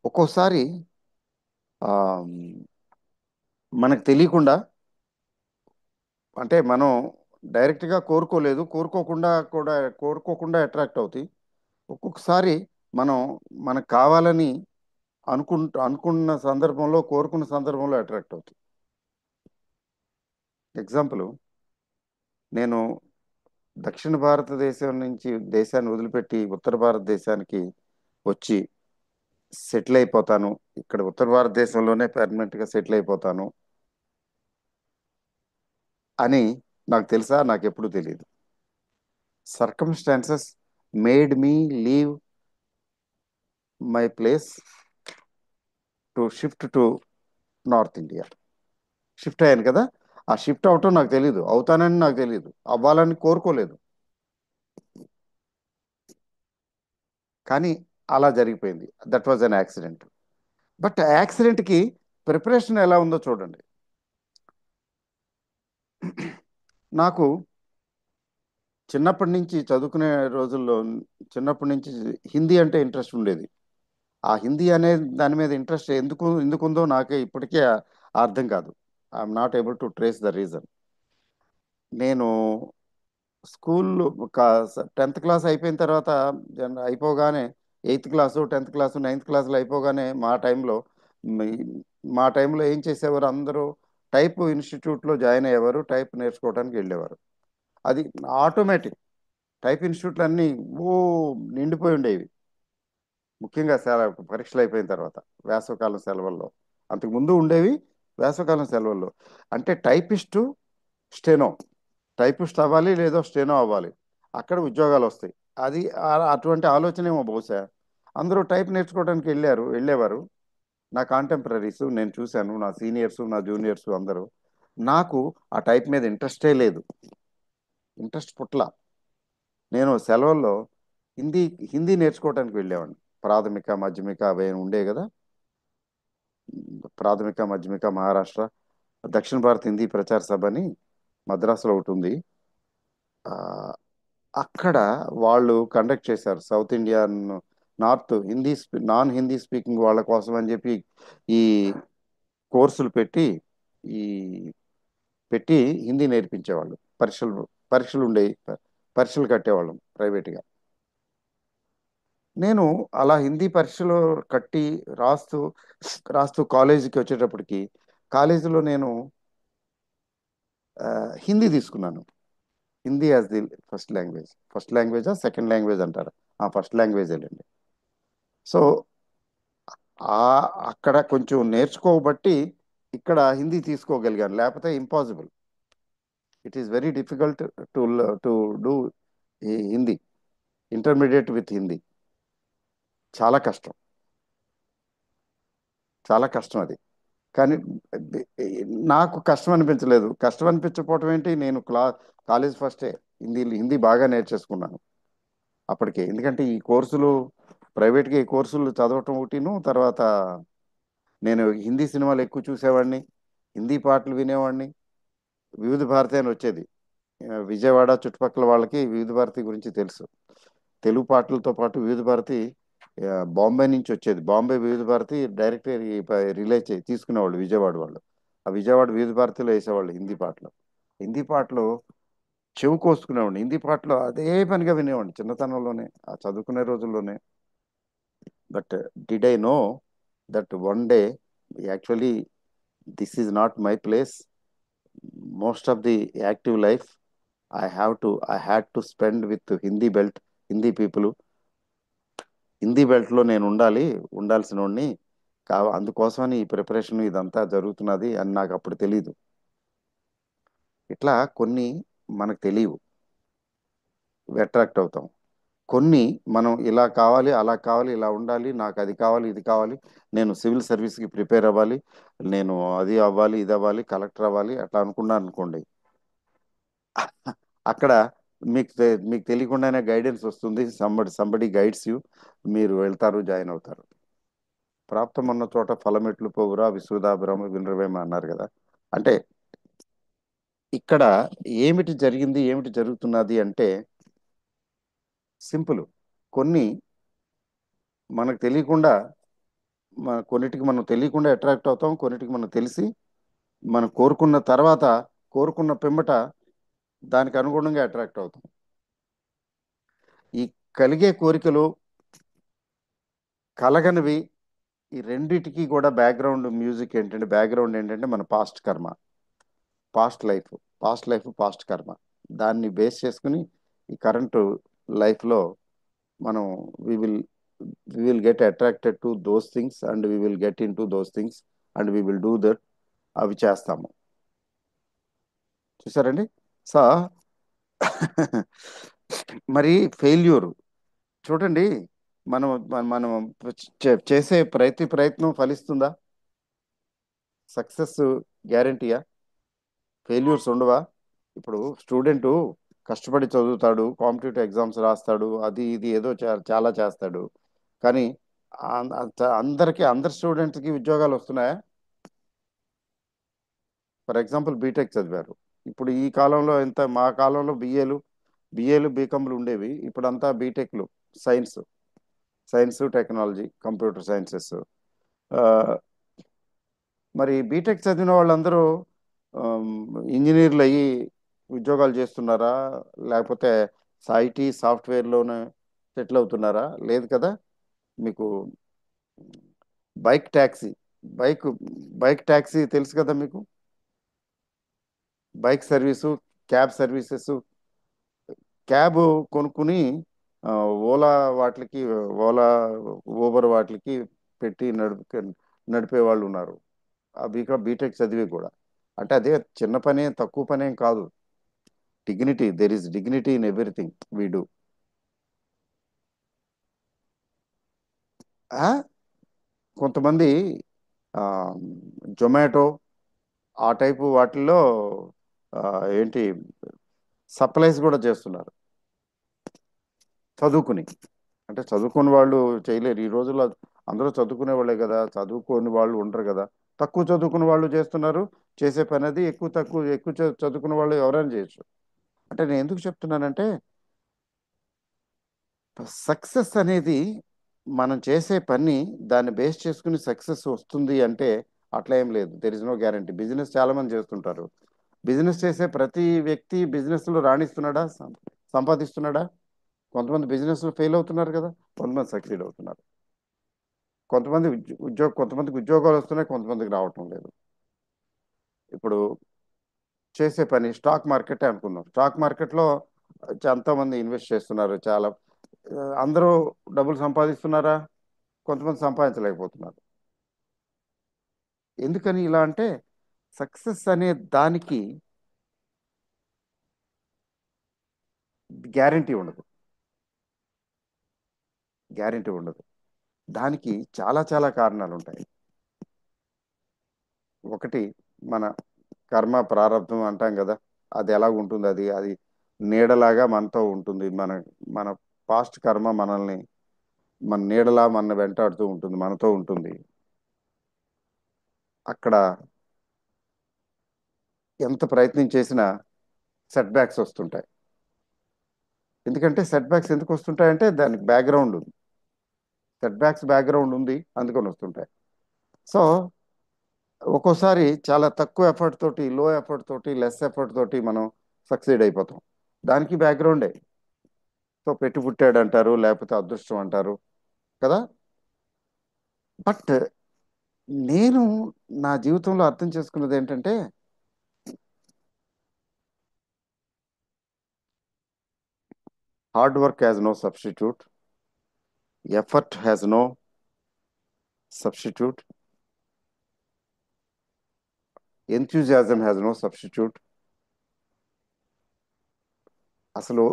ఒక్కోసారి ఆ, మనకు తెలియకుండా, అంటే మనం డైరెక్ట్గా కోరుకోలేదు, కోరుకోకుండా అట్రాక్ట్ అవుతాయి. ఒక్కొక్కసారి మనం మనకు కావాలని అనుకున్న సందర్భంలో, కోరుకున్న సందర్భంలో అట్రాక్ట్ అవుతాయి. ఎగ్జాంపుల్, నేను దక్షిణ భారతదేశం నుంచి దేశాన్ని వదిలిపెట్టి ఉత్తర భారతదేశానికి వచ్చి సెటిల్ అయిపోతాను, ఇక్కడ ఉత్తర భారతదేశంలోనే పర్మనెంట్గా సెటిల్ అయిపోతాను అని నాకు తెలుసా? నాకు ఎప్పుడు తెలియదు. Circumstances made me leave my place to shift to north India. Shift అయ్యాను కదా. ఆ షిఫ్ట్ అవటం నాకు తెలియదు, అవుతానని నాకు తెలియదు, అవ్వాలని కోరుకోలేదు, కానీ అలా జరిగిపోయింది. That was an accident. But యాక్సిడెంట్కి ప్రిపరేషన్ ఎలా ఉందో చూడండి. నాకు చిన్నప్పటి నుంచి చదువుకునే రోజుల్లో, చిన్నప్పటి నుంచి హిందీ అంటే ఇంట్రెస్ట్ ఉండేది. ఆ హిందీ అనే దాని మీద ఇంట్రెస్ట్ ఎందుకుందో నాకే ఇప్పటికీ అర్థం కాదు. I'm not able to trace the reason. నేను స్కూల్ 10th క్లాస్ అయిపోయిన తర్వాత, అయిపోగానే, 8th class, 10th class, 9th క్లాసులు అయిపోగానే మీ- మా టైంలో ఏం చేసేవారు, అందరూ టైప్ ఇన్స్టిట్యూట్లో జాయిన్ అయ్యేవారు, టైప్ నేర్చుకోవడానికి వెళ్ళేవారు. అది ఆటోమేటిక్. టైప్ ఇన్స్టిట్యూట్లు అన్నీ ఓ నిండిపోయి ఉండేవి, ముఖ్యంగా పరీక్షలు అయిపోయిన తర్వాత, వేసవకాలం సెలవుల్లో. అంతకు ముందు ఉండేవి, వేసవకాలం సెలవుల్లో. అంటే టైపిస్టు, స్టెనో, టైపిస్ట్ అవ్వాలి, లేదో స్టెనో అవ్వాలి, అక్కడ ఉద్యోగాలు వస్తాయి. అది అటువంటి ఆలోచన ఏమో బహుశా. అందరూ టైప్ నేర్చుకోవడానికి వెళ్ళేవారు. నా కాంటెంపరీస్ నేను చూశాను, నా సీనియర్స్, నా జూనియర్స్ అందరూ. నాకు ఆ టైప్ మీద ఇంట్రెస్టే లేదు, ఇంట్రెస్ట్ పుట్ల. నేను సెలవుల్లో హిందీ హిందీ నేర్చుకోవడానికి వెళ్ళేవాడిని. ప్రాథమిక, మాధ్యమిక అవి ఉండే కదా. ప్రాథమిక, మాధ్యమిక, మహారాష్ట్ర దక్షిణ భారత్ హిందీ ప్రచార సభ అని మద్రాసులో ఒకటి ఉంది. ఆ, అక్కడ వాళ్ళు కండక్ట్ చేశారు south Indian, north non Hindi speaking వాళ్ళ కోసం అని చెప్పి ఈ కోర్సులు ఈ పెట్టి హిందీ నేర్పించేవాళ్ళు. పరీక్షలు ఉండేవి, పరీక్షలు కట్టేవాళ్ళం ప్రైవేట్గా. నేను అలా హిందీ పరీక్షలు కట్టి రాస్తూ రాస్తూ కాలేజీకి వచ్చేటప్పటికి, కాలేజీలో నేను ఆ, హిందీ తీసుకున్నాను. Hindi as the first language. First లాంగ్వేజా సెకండ్ లాంగ్వేజ్ అంటారు, ఆ ఫస్ట్ లాంగ్వేజ్ అండి. సో ఆ అక్కడ కొంచెం నేర్చుకోబట్టి ఇక్కడ హిందీ తీసుకోగలిగాను, లేకపోతే impossible. It is very difficult to to do Hindi, intermediate with Hindi. చాలా కష్టం, చాలా కష్టం అది. కానీ నాకు కష్టం అనిపించలేదు. కష్టం అనిపించకపోవటం ఏంటి, నేను కాలేజ్ ఫస్టే హిందీ బాగా నేర్చేసుకున్నాను అప్పటికే. ఎందుకంటే ఈ కోర్సులు, ప్రైవేట్గా ఈ కోర్సులు చదవటం ఒకటిను, తర్వాత నేను హిందీ సినిమాలు ఎక్కువ చూసేవాడిని, హిందీ పాటలు వినేవాడిని. వివిధ భారతి అని వచ్చేది, విజయవాడ చుట్టుపక్కల వాళ్ళకి వివిధ భారతి గురించి తెలుసు. తెలుగు పాటలతో పాటు వివిధ భారతి బాంబే నుంచి వచ్చేది. బాంబే వివిధ భారతి డైరెక్ట్ రిలే తీసుకునేవాళ్ళు విజయవాడ వాళ్ళు. ఆ విజయవాడ వివిధ భారతిలో వేసేవాళ్ళు హిందీ పాటలు. హిందీ పాటలు చెవు కోసుకునేవాడిని. హిందీ పాటలు అదే పనిగా వినేవాడిని చిన్నతనంలోనే, ఆ చదువుకునే రోజుల్లోనే. But did I know that one day actually this is not my place. Most of the active life I had to spend with Hindi belt, Hindi people. Hindi belt లో నేను ఉండాల్సిన వాడిని. అందుకోసమని ఈ ప్రిపరేషన్ ఇదంతా జరుగుతున్నది అని నాకు అప్పుడు తెలియదు. ఇట్లా కొన్ని మనకు తెలియవు, అట్రాక్ట్ అవుతాం. కొన్ని మనం ఇలా కావాలి, అలా కావాలి, ఇలా ఉండాలి, నాకు అది కావాలి, ఇది కావాలి, నేను సివిల్ సర్వీస్కి ప్రిపేర్ అవ్వాలి, నేను అది అవ్వాలి, ఇది అవ్వాలి, కలెక్టర్ అవ్వాలి, అట్లా అనుకున్నాను అనుకోండి. అక్కడ మీకు తెలియకుండానే గైడెన్స్ వస్తుంది. Somebody guides you. మీరు వెళ్తారు, జాయిన్ అవుతారు. ప్రాప్తం ఉన్న చోట ఫలమెట్లు పోవురా విశ్వదాభిరామ వినరవేమ అన్నారు కదా. అంటే ఇక్కడ ఏమిటి జరిగింది, ఏమిటి జరుగుతున్నది అంటే సింపుల్. కొన్ని మనకు తెలియకుండా, కొన్నిటికి మనం తెలియకుండా అట్రాక్ట్ అవుతాం, కొన్నిటికి మనం తెలిసి మనం కోరుకున్న తర్వాత, కోరుకున్న పిమ్మట దానికి అనుగుణంగా అట్రాక్ట్ అవుతాం. ఈ కలిగే కోరికలు, కలగనివి, ఈ రెండిటికి కూడా బ్యాక్గ్రౌండ్ ఏంటంటే మన పాస్ట్ కర్మ, పాస్ట్ లైఫ్, పాస్ట్ కర్మ. దాన్ని బేస్ చేసుకుని ఈ కరెంటు లైఫ్లో మనం we will we will get attracted to those things and we will get into those things and we will do that. అవి చేస్తాము. చూసారండి. సో మరి ఫెయిల్యూర్ చూడండి. మనం చేసే ప్రయత్నం ఫలిస్తుందా? సక్సెస్ గ్యారంటీయా? ఫెయిల్యూర్స్ ఉండవా? ఇప్పుడు స్టూడెంట్ కష్టపడి చదువుతాడు, కాంపిటేటివ్ ఎగ్జామ్స్ రాస్తాడు, అది ఇది ఏదో చాలా చేస్తాడు. కానీ అందరి స్టూడెంట్స్కి ఉద్యోగాలు వస్తున్నాయా? ఫర్ ఎగ్జాంపుల్ బీటెక్ చదివారు. ఇప్పుడు ఈ కాలంలో మా కాలంలో బిఏలు బీకామ్లు ఉండేవి. ఇప్పుడంతా బీటెక్లు. Science, technology, computer sciences. మరి బీటెక్ చదివిన వాళ్ళందరూ ఆమ్, ఇంజనీర్లు అయ్యి ఉద్యోగాలు చేస్తున్నారా? లేకపోతే ఐటీ సాఫ్ట్వేర్లోనే సెటిల్ అవుతున్నారా? లేదు కదా. మీకు bike taxi bike bike taxi తెలుసు కదా మీకు. Bike service, cab services. Cab కొనుక్కుని ఆ, ఓలా వాటికి ఓలా ఊబర్ వాటికి పెట్టి నడిపే వాళ్ళు ఉన్నారు. అవి బీటెక్ చదివి కూడా. అంటే అదే చిన్న పని, తక్కువ పనేం కాదు. There is dignity in everything we do. కొంతమంది జొమాటో ఆ టైపు వాటిల్లో ఆ, ఏంటి సప్లైస్ కూడా చేస్తున్నారు చదువుకుని. అంటే చదువుకుని వాళ్ళు చేయలేరు ఈ రోజుల్లో. అందరూ చదువుకునే వాళ్ళే కదా, చదువుకోని వాళ్ళు ఉండరు కదా. తక్కువ చదువుకున్న వాళ్ళు చేస్తున్నారు. చేసే పని అది. ఎక్కువ చదువుకున్న వాళ్ళు ఎవరైనా చేయొచ్చు. అంటే నేను ఎందుకు చెప్తున్నానంటే సక్సెస్ అనేది మనం చేసే పని దాన్ని బేస్ చేసుకుని సక్సెస్ వస్తుంది అంటే అట్లా ఏం లేదు. There is no guarantee. Business చాలా మంది చేస్తుంటారు. బిజినెస్ చేసే ప్రతి వ్యక్తి బిజినెస్లో రాణిస్తున్నాడా, సంపాదిస్తున్నాడా? కొంతమంది బిజినెస్ ఫెయిల్ అవుతున్నారు కదా, కొంతమంది సక్సీడ్ అవుతున్నారు. కొంతమందికి ఉద్యోగాలు వస్తున్నాయి, కొంతమందికి రావటం లేదు. ఇప్పుడు చేసే పని స్టాక్ మార్కెట్ అనుకుందాం. స్టాక్ మార్కెట్లో ఎంతోమంది ఇన్వెస్ట్ చేస్తున్నారు. అందరూ డబ్బులు సంపాదిస్తున్నారా? కొంతమంది సంపాదించలేకపోతున్నారు. ఎందుకని ఇలా అంటే సక్సెస్ అనే దానికి గ్యారంటీ ఉండదు. గ్యారంటీ ఉండదు. దానికి చాలా చాలా కారణాలు ఉంటాయి. ఒకటి, మన కర్మ ప్రారంధం అంటాం కదా. అది ఎలా ఉంటుంది, అది అది నీడలాగా మనతో ఉంటుంది. మన పాస్ట్ కర్మ మన నీడలా మన వెంటాడుతూ ఉంటుంది, మనతో ఉంటుంది. అక్కడ ఎంత ప్రయత్నం చేసినా సెట్ బ్యాక్స్ వస్తుంటాయి. ఎందుకంటే సెట్ బ్యాక్స్ ఎందుకు వస్తుంటాయంటే దానికి బ్యాక్గ్రౌండ్ ఉంది. సెట్ బ్యాక్స్ బ్యాక్గ్రౌండ్ ఉంది, అందుకని వస్తుంటాయి. సో ఒక్కోసారి చాలా తక్కువ ఎఫర్ట్ తోటి, లో ఎఫర్ట్ తోటి, లెస్ ఎఫర్ట్ తోటి మనం సక్సీడ్ అయిపోతాం. దానికి బ్యాక్గ్రౌండే. సో పెట్టి పుట్టాడు అంటారు, లేకపోతే అదృష్టం అంటారు కదా. బట్ నేను నా జీవితంలో అర్థం చేసుకున్నది ఏంటంటే, hard work has no substitute, effort has no substitute, enthusiasm has no substitute. అసలు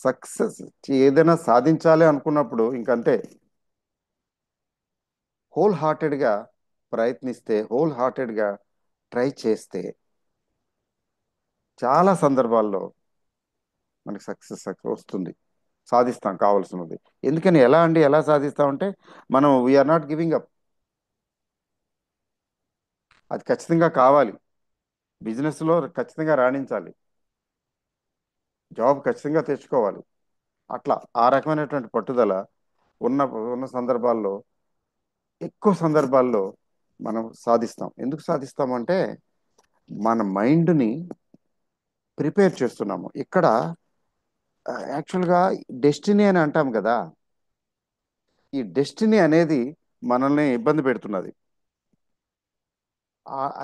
సక్సెస్ ఏదైనా సాధించాలి అనుకున్నప్పుడు ఇంకంతే. హోల్ హార్టెడ్గా ప్రయత్నిస్తే, హోల్ హార్టెడ్గా ట్రై చేస్తే చాలా సందర్భాల్లో మనకి సక్సెస్ వస్తుంది, సాధిస్తాం కావాల్సినది. ఎందుకని, ఎలా అండి, ఎలా సాధిస్తామంటే మనం వీఆర్ నాట్ గివింగ్ అప్. అది ఖచ్చితంగా కావాలి. బిజినెస్లో ఖచ్చితంగా రాణించాలి, జాబ్ ఖచ్చితంగా తెచ్చుకోవాలి. అట్లా ఆ రకమైనటువంటి పట్టుదల ఉన్న ఉన్న సందర్భాల్లో, ఎక్కువ సందర్భాల్లో మనం సాధిస్తాం. ఎందుకు సాధిస్తామంటే మన మైండ్ని ప్రిపేర్ చేస్తున్నాము ఇక్కడ. యాక్చువల్గా డెస్టినీ అని అంటాం కదా, ఈ డెస్టినీ అనేది మనల్ని ఇబ్బంది పెడుతున్నది.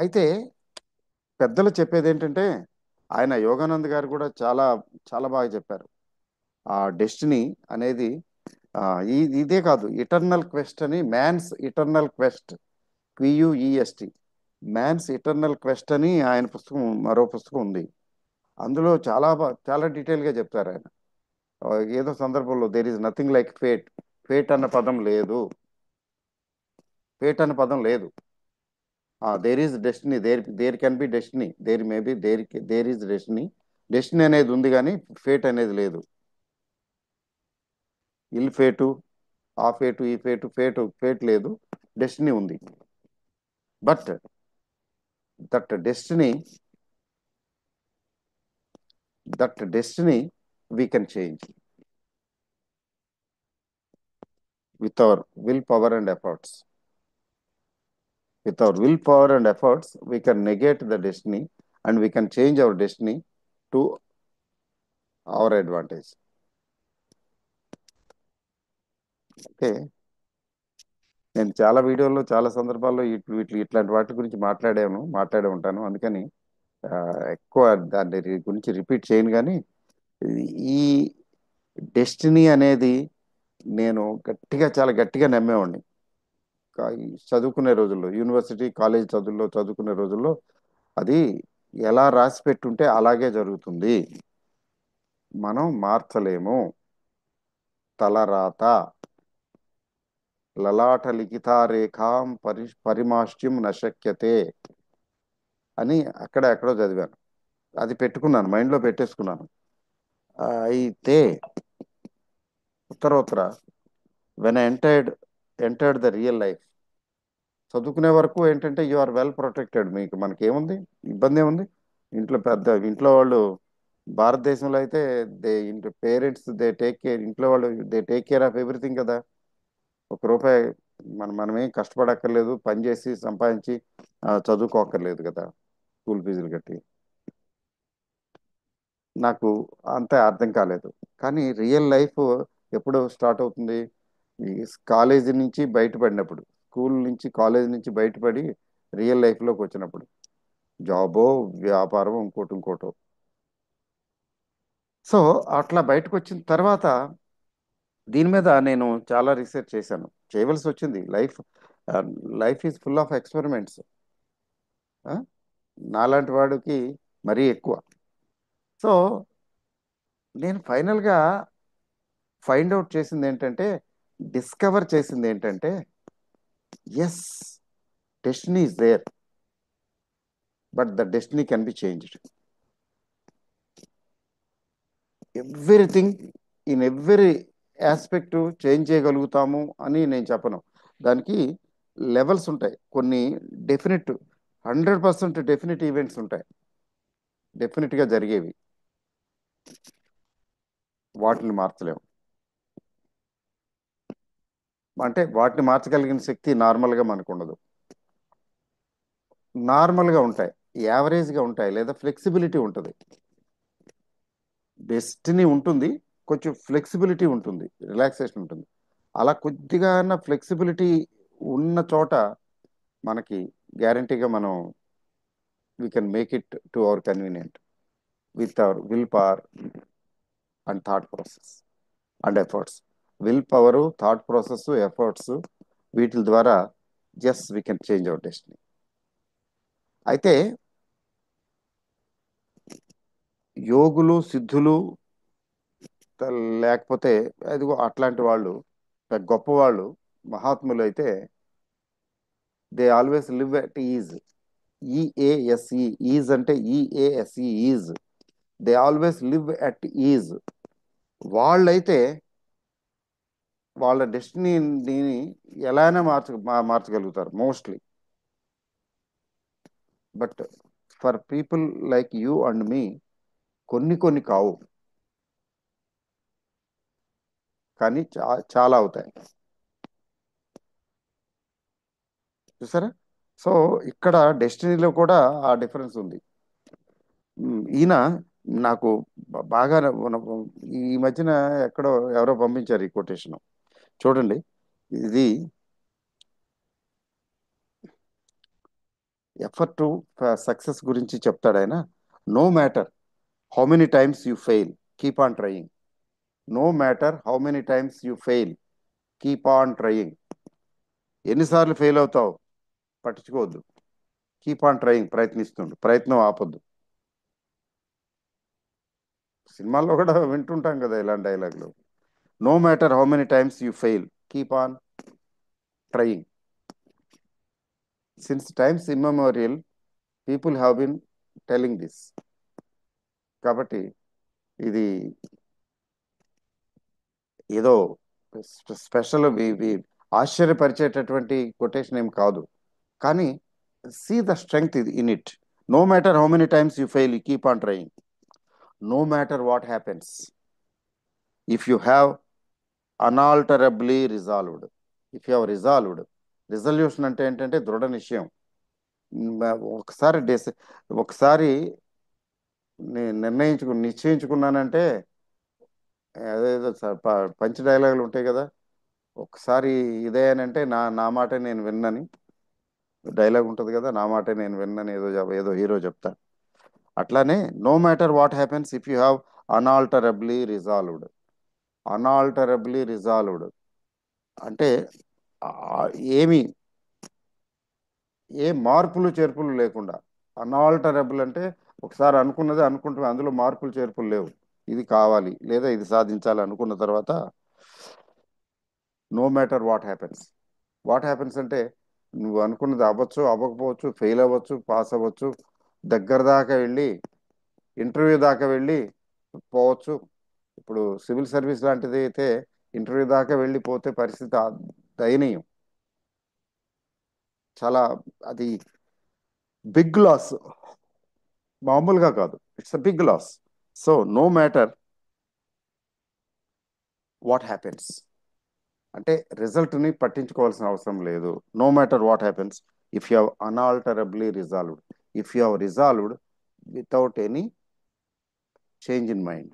అయితే పెద్దలు చెప్పేది ఏంటంటే, ఆయన యోగానంద్ గారు కూడా చాలా చాలా బాగా చెప్పారు. ఆ డెస్టినీ అనేది ఆ, ఇదే కాదు, ఇటర్నల్ క్వెస్ట్ అని, man's eternal quest, QUEST, man's eternal quest అని ఆయన పుస్తకం, మరో పుస్తకం ఉంది. అందులో చాలా డీటెయిల్గా చెప్తారు ఆయన. ఏదో సందర్భంలో there is nothing like fate. Fate అన్న పదం లేదు, ఫేట్ అన్న పదం లేదు. There is destiny, there can be destiny, there is destiny. Destiny అనేది ఉంది కానీ ఫేట్ అనేది లేదు. ఇల్ ఫేటు, ఆ ఫేటు, ఈ ఫేటు, ఫేట్ లేదు, డెస్టినీ ఉంది. But that destiny, that destiny we can change with our will power and efforts. With our willpower and efforts, we can negate the destiny and we can change our destiny to our advantage. Okay. నేను చాలా వీడియోల్లో, చాలా సందర్భాల్లో ఇట్లాంటి వాటి గురించి మాట్లాడే ఉంటాను. అందుకని ఆ, ఎక్కువ గురించి రిపీట్ చేయను. కానీ ఈ డెస్టినీ అనేది నేను చాలా గట్టిగా నమ్మేవాడిని. ఈ చదువుకునే రోజుల్లో, యూనివర్సిటీ కాలేజ్ చదువుకునే రోజుల్లో అది ఎలా రాసి పెట్టుంటే అలాగే జరుగుతుంది, మనం మార్చలేము. తలరాత, లలాట లిఖితారేఖాం పరిమాష్ట్యం నశక్యతే అని ఎక్కడో చదివాను. అది పెట్టుకున్నాను, మైండ్లో పెట్టేసుకున్నాను. అయితే ఉత్తర when entered the real life, చదువుకునే వరకు ఏంటంటే యు ఆర్ వెల్ ప్రొటెక్టెడ్. మనకేముంది, ఇబ్బంది ఏముంది. ఇంట్లో వాళ్ళు, భారతదేశంలో అయితే పేరెంట్స్ దే టేక్ కేర్, ఇంట్లో వాళ్ళు they take care of everything కదా. ఒక రూపాయి మనమేం కష్టపడక్కర్లేదు, పని చేసి సంపాదించి చదువుకోక్కర్లేదు కదా, స్కూల్ ఫీజులు కట్టి. నాకు అంతే అర్థం కాలేదు. కానీ రియల్ లైఫ్ ఎప్పుడు స్టార్ట్ అవుతుంది, ఈ కాలేజీ నుంచి బయటపడినప్పుడు, స్కూల్ నుంచి కాలేజీ నుంచి బయటపడి రియల్ లైఫ్లోకి వచ్చినప్పుడు, జాబో, వ్యాపారం, ఇంకోటో. సో అట్లా బయటకు వచ్చిన తర్వాత దీని మీద నేను చాలా రీసెర్చ్ చేశాను, చేయవలసి వచ్చింది. Life is full of experiments. నాలాంటి వాడికి మరీ ఎక్కువ. సో నేను ఫైనల్గా ఫైండ్ అవుట్ చేసింది ఏంటంటే, డిస్కవర్ చేసింది ఏంటంటే, yes, destiny is there, but the destiny can be changed. Everything, in every aspect change చేయగలుగుతాము అని నేను చెప్పను. దానికి లెవెల్స్ ఉంటాయి, కొన్ని డెఫినెట్, 100% డెఫినెట్ ఈవెంట్స్ ఉంటాయి, డెఫినెట్గా జరిగేవి. వాటిని మార్చలేము. అంటే వాటిని మార్చగలిగిన శక్తి నార్మల్గా మనకు ఉండదు. నార్మల్గా ఉంటాయి, యావరేజ్గా ఉంటాయి, లేదా ఫ్లెక్సిబిలిటీ ఉంటుంది. డెస్టినీ ఉంటుంది, కొంచెం ఫ్లెక్సిబిలిటీ ఉంటుంది, రిలాక్సేషన్ ఉంటుంది. అలా కొద్దిగా ఫ్లెక్సిబిలిటీ ఉన్న చోట మనకి గ్యారంటీగా మనం we can make it to our convenient with our will power and thought process and efforts. Will power, thought process, efforts, వీటి ద్వారా just we can change our destiny. అయితే యోగులు, సిద్ధులు, లేకపోతే అదిగో అట్లాంటి వాళ్ళు, గొప్ప వాళ్ళు, మహాత్ములు అయితే they always live at ease. E A S E, ease అంటే E A S E, ease. They always live at ease. వాళ్ళైతే వాళ్ళ డెస్టినీని ఎలా అయినా మార్చగలుగుతారు mostly. But for people like you and me, కొన్ని కొన్ని కావు, కానీ చాలా అవుతాయి. చూసారా? సో ఇక్కడ డెస్టినీలో కూడా ఆ డిఫరెన్స్ ఉంది. ఈయన నాకు బాగా ఈ మధ్యన ఎక్కడో ఎవరో పంపించారు ఈ కొటేషన్. చూడండి, ఇది ఎఫర్ట్ సక్సెస్ గురించి చెప్తాడు ఆయన. No matter how many times you fail, keep on trying. No matter how many times you fail, keep on trying. ఎన్నిసార్లు ఫెయిల్ అవుతావు పట్టించుకోవద్దు, కీప్ ఆన్ ట్రయింగ్, ప్రయత్నిస్తుండు, ప్రయత్నం ఆపొద్దు. సినిమాల్లో కూడా వింటుంటాం కదా ఇలాంటి డైలాగులు. No matter how many times you fail, keep on trying. Since times immemorial people have been telling this. కాబట్టి ఇది ఏదో స్పెషల్, ఆశ్చర్యపరిచేటటువంటి కొటేషన్ ఏం కాదు. కానీ see the strength in it. No matter how many times you fail, you keep on trying. No matter what happens, if you have unalterably resolved. If you have resolved. Resolution అంటే ఏంటంటే దృఢ నిశ్చయం. ఒకసారి ఒకసారి నిశ్చయించుకున్నానంటే, అదేదో పంచ్ డైలాగులు ఉంటాయి కదా, ఒకసారి ఇదే అని అంటే నా నా మాట నేను విన్నని డైలాగ్ ఉంటుంది కదా, నా మాట నేను విన్నని ఏదో ఏదో హీరో చెప్తాడు. అట్లానే no matter what happens if you have unalterably resolved. Unalterably resolved అంటే ఆ, ఏమి ఏ మార్పులు చేర్పులు లేకుండా. అనాల్టరబుల్ అంటే ఒకసారి అనుకున్నది అనుకుంటున్నా, అందులో మార్పులు చేర్పులు లేవు. ఇది కావాలి లేదా ఇది సాధించాలి అనుకున్న తర్వాత no matter what happens. What happens అంటే నువ్వు అనుకున్నది అవ్వచ్చు, అవ్వకపోవచ్చు, ఫెయిల్ అవ్వచ్చు, పాస్ అవ్వచ్చు, దగ్గర దాకా వెళ్ళి, ఇంటర్వ్యూ దాకా వెళ్ళి పోవచ్చు. ఇప్పుడు సివిల్ సర్వీస్ లాంటిది అయితే ఇంటర్వ్యూ దాకా వెళ్ళిపోతే పరిస్థితి దయనీయం. చాలా, అది బిగ్ లాస్, మామూలుగా కాదు, it's a big loss. So no matter what happens అంటే రిజల్ట్ని పట్టించుకోవాల్సిన అవసరం లేదు. No matter what happens if you have unalterably resolved. If you have resolved without any change in mind.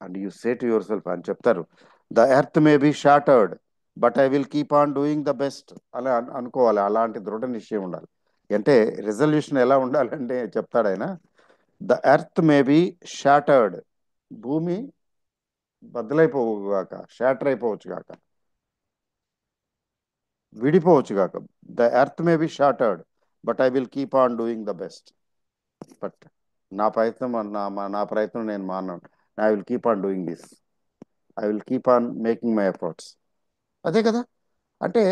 And you say to yourself అని చెప్తారు, the earth may be shattered but I will keep on doing the best. అలా అనుకోవాలి, అలాంటి దృఢ నిశ్చయం ఉండాలి. అంటే resolution ఎలా ఉండాలంటే చెప్తాడు ఆయన, the earth may be shattered, భూమి బద్దలైపోగాక, షాటర్ అయిపోవచ్చు గాక, విడిపోవచ్చు గాక. The earth may be shattered but I will keep on doing the best. But నా ప్రయత్నం నా ప్రయత్నం నేను మానను. I will keep on doing this. I will keep on making my efforts. అదే కదా. అంటే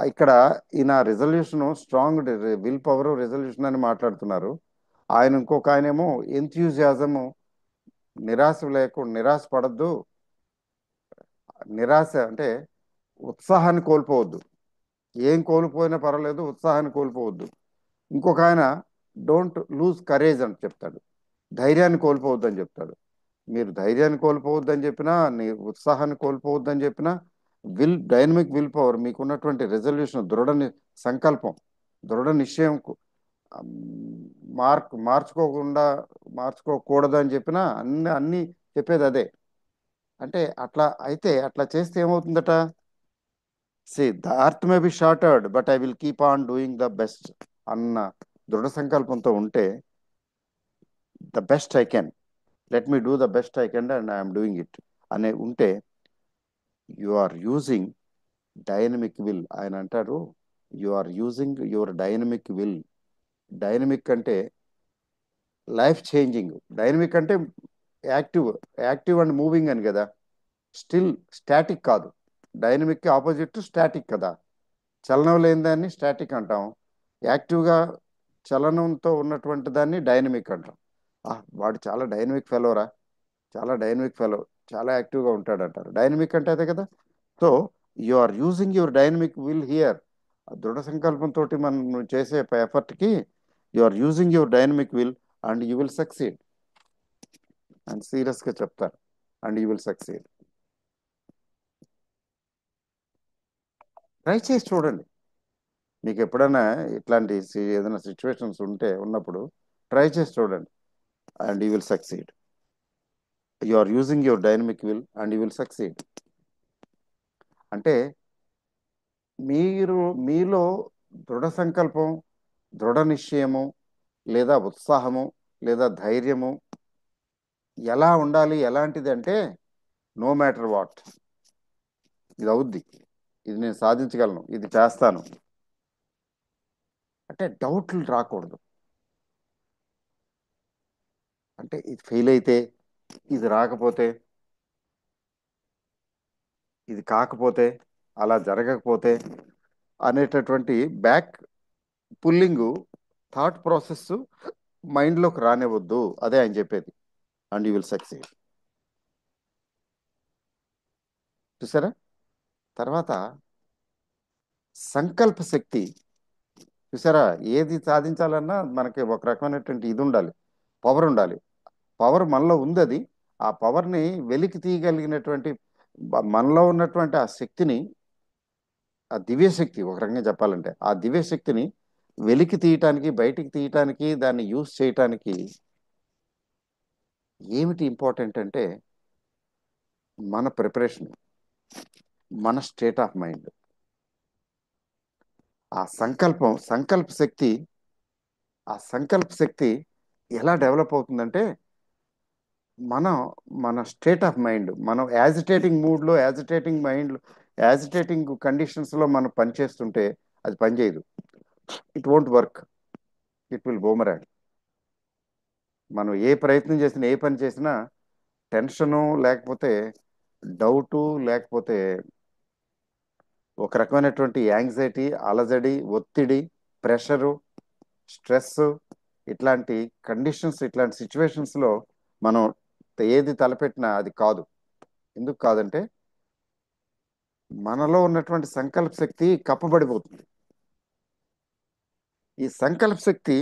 ఇక్కడ ఈయన resolution strong will power resolution అని మాట్లాడుతున్నారు. ఆయన ఇంకొక ఆయనేమో ఎంథ్యూజియాజము, నిరాశ పడద్దు. నిరాశ అంటే ఉత్సాహాన్ని కోల్పోవద్దు. ఏం కోల్పోయినా పర్వాలేదు, ఉత్సాహాన్ని కోల్పోవద్దు. ఇంకొక ఆయన డోంట్ లూజ్ కరేజ్ అని చెప్తాడు. ధైర్యాన్ని కోల్పోవద్దని చెప్తాడు. మీరు ధైర్యాన్ని కోల్పోవద్దని చెప్పినా, నీ ఉత్సాహాన్ని కోల్పోవద్దని చెప్పినా, డైనమిక్ విల్ పవర్, మీకున్నటువంటి రెజల్యూషన్, సంకల్పం, దృఢ నిశ్చయం, అమ్, మార్చుకోకుండా, మార్చుకోకూడదు అని చెప్పినా, అన్ని చెప్పేది అదే. అంటే అట్లా చేస్తే ఏమవుతుందట? See the earth may be shattered but I will keep on doing the best అన్న దృఢ సంకల్పంతో ఉంటే, the best I can, let me do the best I can and I'm doing it అనే ఉంటే, you are using dynamic will. ఆయన అంటారు, you are using your dynamic will. Dynamic అంటే life changing. Dynamic అంటే యాక్టివ్, యాక్టివ్ అండ్ మూవింగ్ అని కదా. Still, static కాదు. Dynamic కి ఆపోజిట్ స్టాటిక్ కదా. చలనం లేని దాన్ని స్టాటిక్ అంటాం. యాక్టివ్గా చలనంతో ఉన్నటువంటి దాన్ని డైనమిక్ అంటాం. వాడు చాలా డైనమిక్ ఫెలోరా, చాలా డైనమిక్ ఫెలో, చాలా యాక్టివ్గా ఉంటాడు అంటారు. డైనమిక్ అంటే అదే కదా. So you are using your dynamic will here. దృఢ సంకల్పంతో మనం చేసే ఎఫర్ట్కి you are using your dynamic will and you will succeed అని సీరియస్గా చెప్తారు. And you will succeed. Try చేసి చూడండి. మీకు ఎప్పుడైనా ఇట్లాంటి ఏదైనా సిచ్యువేషన్స్ ఉన్నప్పుడు ట్రై చేసి చూడండి. And you will succeed. You are using your dynamic will and you will succeed. అంటే మీరు, మీలో దృఢ సంకల్పం, దృఢ నిశ్చయము, లేదా ఉత్సాహము, లేదా ధైర్యము ఎలా ఉండాలి? ఎలాంటిది అంటే, నో మ్యాటర్ వాట్, ఇది అవుద్ది, ఇది నేను సాధించగలను, ఇది చేస్తాను అంటే డౌట్లు రాకూడదు. అంటే ఇది ఫెయిల్ అయితే, ఇది రాకపోతే, ఇది కాకపోతే, అలా జరగకపోతే అనేటటువంటి బ్యాక్ పుల్లింగ్ థాట్ ప్రాసెస్ మైండ్లోకి రానివ్వద్దు. అదే ఆయన చెప్పేది. And you will succeed. చూసారా? తర్వాత సంకల్ప శక్తి. చూసారా? ఏది సాధించాలన్నా మనకి ఒక రకమైనటువంటి ఇది ఉండాలి, పవర్ ఉండాలి. పవర్ మనలో ఉంది. అది ఆ పవర్ని వెలికి తీయగలిగినటువంటి మనలో ఉన్నటువంటి ఆ శక్తిని, ఆ దివ్య శక్తి, ఒక రకంగా చెప్పాలంటే ఆ దివ్య శక్తిని వెలికి తీయటానికి, బయటికి తీయటానికి, దాన్ని యూజ్ చేయటానికి ఏమిటి ఇంపార్టెంట్ అంటే, మన ప్రిపరేషన్, మన స్టేట్ ఆఫ్ మైండ్, ఆ సంకల్ప శక్తి ఎలా డెవలప్ అవుతుందంటే, మనం మన స్టేట్ ఆఫ్ మైండ్, మనం యాజిటేటింగ్ మూడ్లో, యాజిటేటింగ్ మైండ్లో, యాజిటేటింగ్ కండిషన్స్లో మనం పనిచేస్తుంటే అది పనిచేయదు. It won't work. It will boomerang. మనం ఏ ప్రయత్నం చేసినా, ఏ పని చేసినా టెన్షను, లేకపోతే డౌటు, లేకపోతే ఒక రకమైనటువంటి యాంగ్జైటీ, అలజడి, ఒత్తిడి, ప్రెషరు, స్ట్రెస్, ఇట్లాంటి కండిషన్స్, ఇట్లాంటి సిచ్యువేషన్స్లో మనం ఏది తలపెట్టినా అది కాదు. ఎందుకు కాదంటే, మనలో ఉన్నటువంటి సంకల్ప శక్తి కప్పబడిపోతుంది. ఈ సంకల్ప శక్తి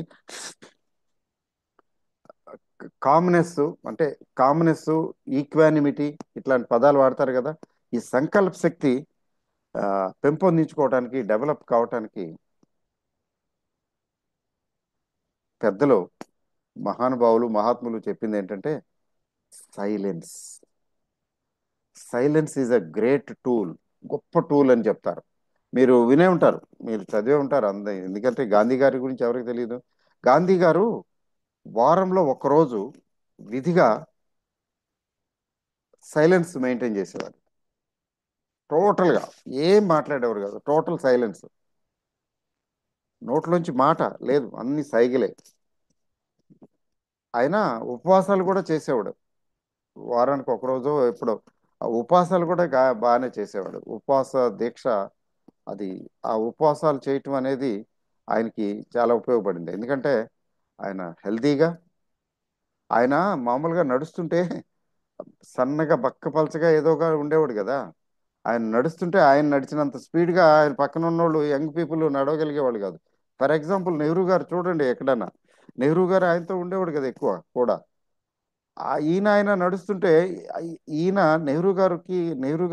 కామ్నెస్, అంటే కామ్నెస్, ఈక్వానిమిటీ, ఇట్లాంటి పదాలు వాడతారు కదా. ఈ సంకల్ప శక్తి ఆ, పెంపొందించుకోవడానికి, డెవలప్ కావటానికి పెద్దలు, మహానుభావులు, మహాత్ములు చెప్పింది ఏంటంటే, silence. Silence is a great tool. గొప్ప టూల్ అని చెప్తారు. మీరు వినే ఉంటారు, మీరు చదివే ఉంటారు ఎందుకంటే గాంధీ గారి గురించి ఎవరికి తెలియదు. గాంధీ గారు వారంలో ఒక్కరోజు విధిగా సైలెన్స్ మెయింటైన్ చేసేవారు. టోటల్గా ఏం మాట్లాడేవారు కాదు, టోటల్ సైలెన్స్. నోట్లోంచి మాట లేదు, అన్ని సైగలే. ఆయన ఉపవాసాలు కూడా చేసేవాడు. వారానికి ఒకరోజు ఎప్పుడో ఆ ఉపవాసాలు కూడా బాగానే చేసేవాడు. ఉపవాస దీక్ష, అది ఆ ఉపవాసాలు చేయటం అనేది ఆయనకి చాలా ఉపయోగపడింది. ఎందుకంటే ఆయన హెల్తీగా, ఆయన మామూలుగా నడుస్తుంటే సన్నగా బక్కపలచగా ఏదోగా ఉండేవాడు కదా. ఆయన నడుస్తుంటే ఆయన నడిచినంత స్పీడ్గా ఆయన పక్కన ఉన్నోళ్ళు, యంగ్ పీపుల్ నడవగలిగేవాళ్ళు కాదు. ఫర్ ఎగ్జాంపుల్ నెహ్రూ గారు చూడండి ఎక్కడన్నా. నెహ్రూ గారు ఆయనతో ఉండేవాడు కదా ఎక్కువ కూడా. ఆయన నడుస్తుంటే ఈయన నెహ్రూ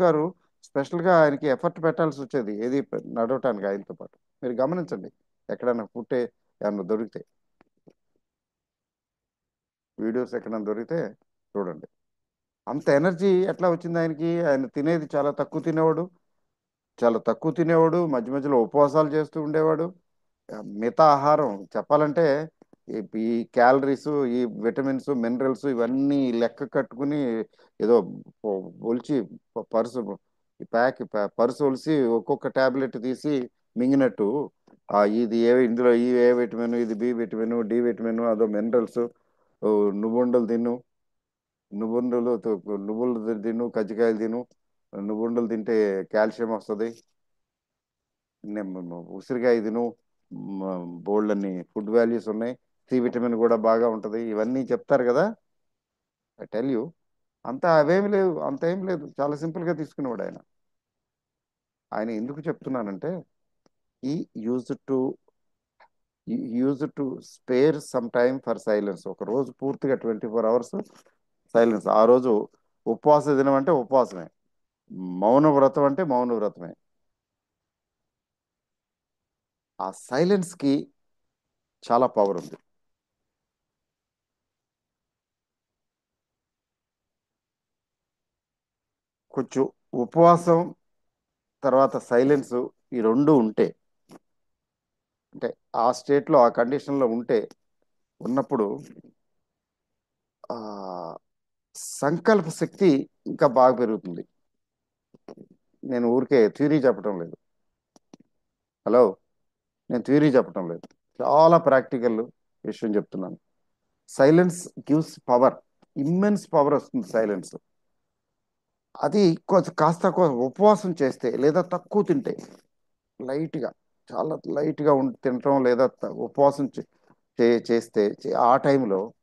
గారు స్పెషల్గా ఆయనకి ఎఫర్ట్ పెట్టాల్సి వచ్చేది ఏది నడవటానికి ఆయనతో పాటు. మీరు గమనించండి, ఎక్కడన్నా పుట్టే ఏమన్నా దొరికితే, వీడియోస్ ఎక్కడన్నా దొరికితే చూడండి. అంత ఎనర్జీ ఎట్లా వచ్చింది ఆయనకి? ఆయన తినేది చాలా తక్కువ తినేవాడు, మధ్య మధ్యలో ఉపవాసాలు చేస్తూ ఉండేవాడు. మిగతా ఆహారం చెప్పాలంటే ఈ ఈ క్యాలరీస్, ఈ విటమిన్స్, మినరల్స్ ఇవన్నీ లెక్క కట్టుకుని ఏదో ఒలిచి పరుసు ఈ పరుసు ఒలిసి ఒక్కొక్క టాబ్లెట్ తీసి మింగినట్టు, ఇది ఇందులో ఈ ఏ విటమిన్, ఇది బి విటమిన్, డి విటమిన్, అదో మినరల్స్, నువ్వుండలు తిను, నువ్వుండలు నువ్వులు తిను, కజ్జికాయలు తిను, నువ్వుండలు తింటే కాల్షియం వస్తుంది, ఉసిరికాయ తిను, బోల్డ్ అన్ని ఫుడ్ వాల్యూస్ ఉన్నాయి, సి విటమిన్ కూడా బాగా ఉంటుంది, ఇవన్నీ చెప్తారు కదా. ఐ టెల్ యూ, అంతా అవేమి లేవు, అంత ఏం లేదు, చాలా సింపుల్ గా తీసుకునేవాడు ఆయన. ఆయన ఎందుకు చెప్తున్నానంటే, ఈ use to spare some time for silence. ఒక రోజు పూర్తిగా 24 hours సైలెన్స్. ఆ రోజు ఉపవాస దినం అంటే ఉపవాసమే, మౌన వ్రతం అంటే మౌన వ్రతమే. ఆ సైలెన్స్ కి చాలా పవర్ ఉంది. కొంచెం ఉపవాసం తర్వాత సైలెన్స్, ఈ రెండు ఉంటే, అంటే ఆ స్టేట్ లో, ఆ కండిషన్ లో ఉన్నప్పుడు ఆ సంకల్ప శక్తి ఇంకా బాగా పెరుగుతుంది. నేను ఊరికే థియరీ చెప్పడం లేదు. హలో, నేను థియరీ చెప్పడం లేదు, చాలా ప్రాక్టికల్ విషయం చెప్తున్నాను. Silence gives power, immense power వస్తుంది సైలెన్స్. అది కొంచెం ఉపవాసం చేస్తే లేదా తక్కువ తింటే, లైట్గా, చాలా లైట్గా తినటం లేదా ఉపవాసం ఆ టైంలో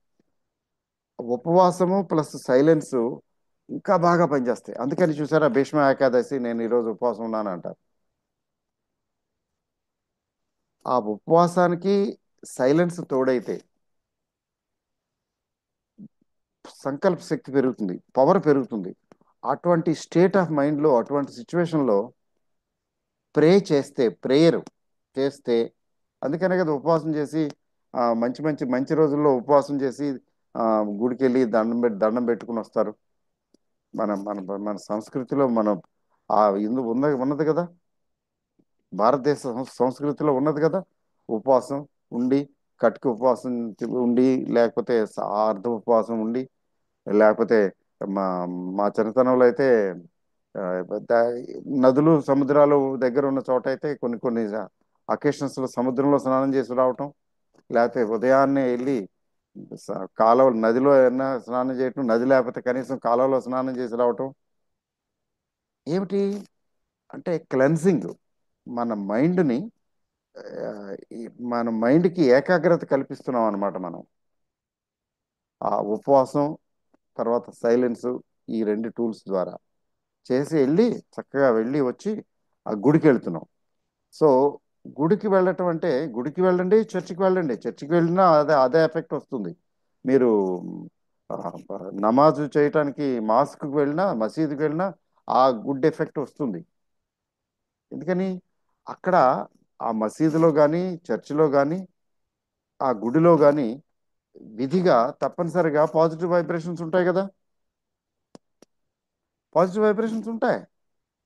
ఉపవాసము ప్లస్ సైలెన్స్ ఇంకా బాగా పనిచేస్తాయి. అందుకని చూసారా, భీష్మ ఏకాదశి నేను ఈరోజు ఉపవాసం ఉన్నాను అంటారు. ఆ ఉపవాసానికి సైలెన్స్ తోడైతే సంకల్ప శక్తి పెరుగుతుంది, పవర్ పెరుగుతుంది. అటువంటి స్టేట్ ఆఫ్ మైండ్లో, అటువంటి సిచ్యువేషన్లో ప్రేయర్ చేస్తే, అందుకనే కదా ఉపవాసం చేసి మంచి మంచి మంచి రోజుల్లో ఉపవాసం చేసి ఆ, గుడికి వెళ్ళి దండం పెట్టుకుని వస్తారు. మన మన మన సంస్కృతిలో మనం ఉన్నది కదా, భారతదేశ సంస్కృతిలో ఉన్నది కదా, ఉపవాసం ఉండి, కటిక ఉపవాసం ఉండి, లేకపోతే అర్ధ ఉపవాసం ఉండి, లేకపోతే మా మా చిన్నతనంలో అయితే ఆ, ద- నదులు సముద్రాలు దగ్గర ఉన్న చోట అయితే కొన్ని కొన్ని అకేషన్స్ లో సముద్రంలో స్నానం చేసి రావటం, లేకపోతే ఉదయాన్నే వెళ్ళి కాలువ నదిలో ఏమన్నా స్నానం చేయటం, నది లేకపోతే కనీసం కాలువలో స్నానం చేసి రావటం. ఏమిటి అంటే క్లెన్సింగ్, మన మైండ్ని, ఆ, మన మైండ్కి ఏకాగ్రత కల్పిస్తున్నాం అనమాట మనం. ఆ ఉపవాసం తర్వాత సైలెన్స్, ఈ రెండు టూల్స్ ద్వారా చేసి వెళ్ళి చక్కగా వెళ్ళి వచ్చి ఆ గుడికి వెళ్తున్నాం. సో గుడికి వెళ్ళటం అంటే, గుడికి వెళ్ళండి, చర్చికి వెళ్ళండి, చర్చికి వెళ్ళినా అదే అదే ఎఫెక్ట్ వస్తుంది. మీరు ఆ, నమాజు చేయటానికి మాస్క్కి వెళ్ళినా, మసీదుకి వెళ్ళినా ఆ గుడ్ ఎఫెక్ట్ వస్తుంది. ఎందుకని? అక్కడ ఆ మసీదులో కానీ, చర్చిలో కానీ, ఆ గుడిలో కానీ విధిగా తప్పనిసరిగా పాజిటివ్ వైబ్రేషన్స్ ఉంటాయి కదా. పాజిటివ్ వైబ్రేషన్స్ ఉంటాయి,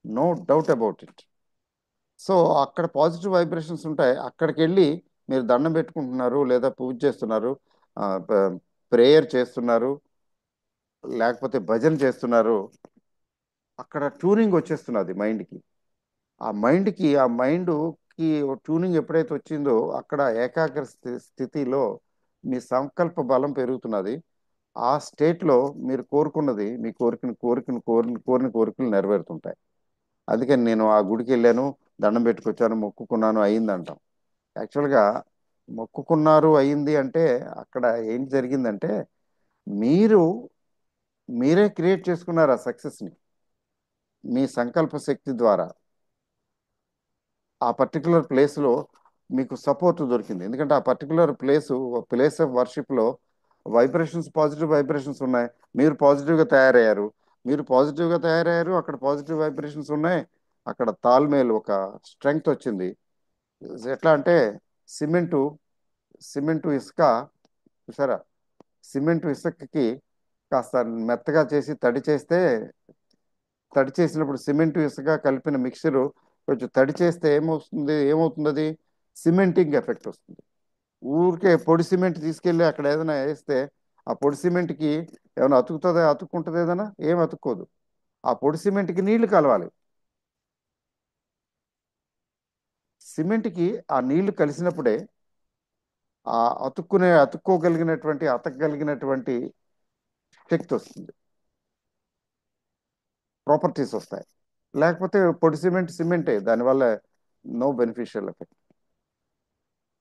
no doubt about it. So అక్కడ పాజిటివ్ వైబ్రేషన్స్ ఉంటాయి. అక్కడికి వెళ్ళి మీరు దండం పెట్టుకుంటున్నారు, లేదా పూజ చేస్తున్నారు, ప్రేయర్ చేస్తున్నారు, లేకపోతే భజన చేస్తున్నారు, అక్కడ ట్యూనింగ్ వచ్చేస్తున్నది మైండ్కి. ఆ మైండ్కి ట్యూనింగ్ ఎప్పుడైతే వచ్చిందో, అక్కడ ఏకాగ్ర స్థితిలో మీ సంకల్ప బలం పెరుగుతున్నది. ఆ స్టేట్లో మీరు కోరుకున్నది, మీ కోరిన కోరికలు నెరవేరుతుంటాయి. అందుకని నేను ఆ గుడికి వెళ్ళాను, దండం పెట్టుకొచ్చాను, మొక్కుకున్నాను, అయింది అంటాం. యాక్చువల్గా మొక్కుకున్నారు అయింది అంటే, అక్కడ ఏం జరిగిందంటే, మీరు మీరే క్రియేట్ చేసుకున్నారు ఆ సక్సెస్ని మీ సంకల్ప శక్తి ద్వారా. ఆ పర్టికులర్ ప్లేస్లో మీకు సపోర్ట్ దొరికింది. ఎందుకంటే ఆ పర్టికులర్ ప్లేస్ ఆఫ్ వర్షిప్లో వైబ్రేషన్స్, పాజిటివ్ వైబ్రేషన్స్ ఉన్నాయి. మీరు పాజిటివ్గా తయారయ్యారు. అక్కడ పాజిటివ్ వైబ్రేషన్స్ ఉన్నాయి. అక్కడ తాల్మేల్, ఒక స్ట్రెంగ్త్ వచ్చింది. ఎట్లా అంటే సిమెంటు సిమెంటు ఇసుక చూసారా, సిమెంటు ఇసుకకి కాస్త మెత్తగా చేసి తడి చేసినప్పుడు సిమెంటు ఇసుక కలిపిన మిక్చరు కొంచెం తడి చేస్తే ఏమవుతుంది అది సిమెంటింగ్ ఎఫెక్ట్ వస్తుంది. ఊరికే పొడి సిమెంట్ తీసుకెళ్ళి అక్కడ ఏదైనా వేస్తే ఆ పొడి సిమెంట్కి ఏమైనా అతుక్కుంటుంది ఏదైనా? ఏం అతుక్కోదు. ఆ పొడి సిమెంట్కి నీళ్లు కలవాలి. సిమెంట్కి ఆ నీళ్లు కలిసినప్పుడే ఆ అతకగలిగినటువంటి శక్తి వస్తుంది, ప్రాపర్టీస్ వస్తాయి. లేకపోతే పొడి సిమెంటే, దానివల్ల నో బెనిఫిషియల్ ఎఫెక్ట్.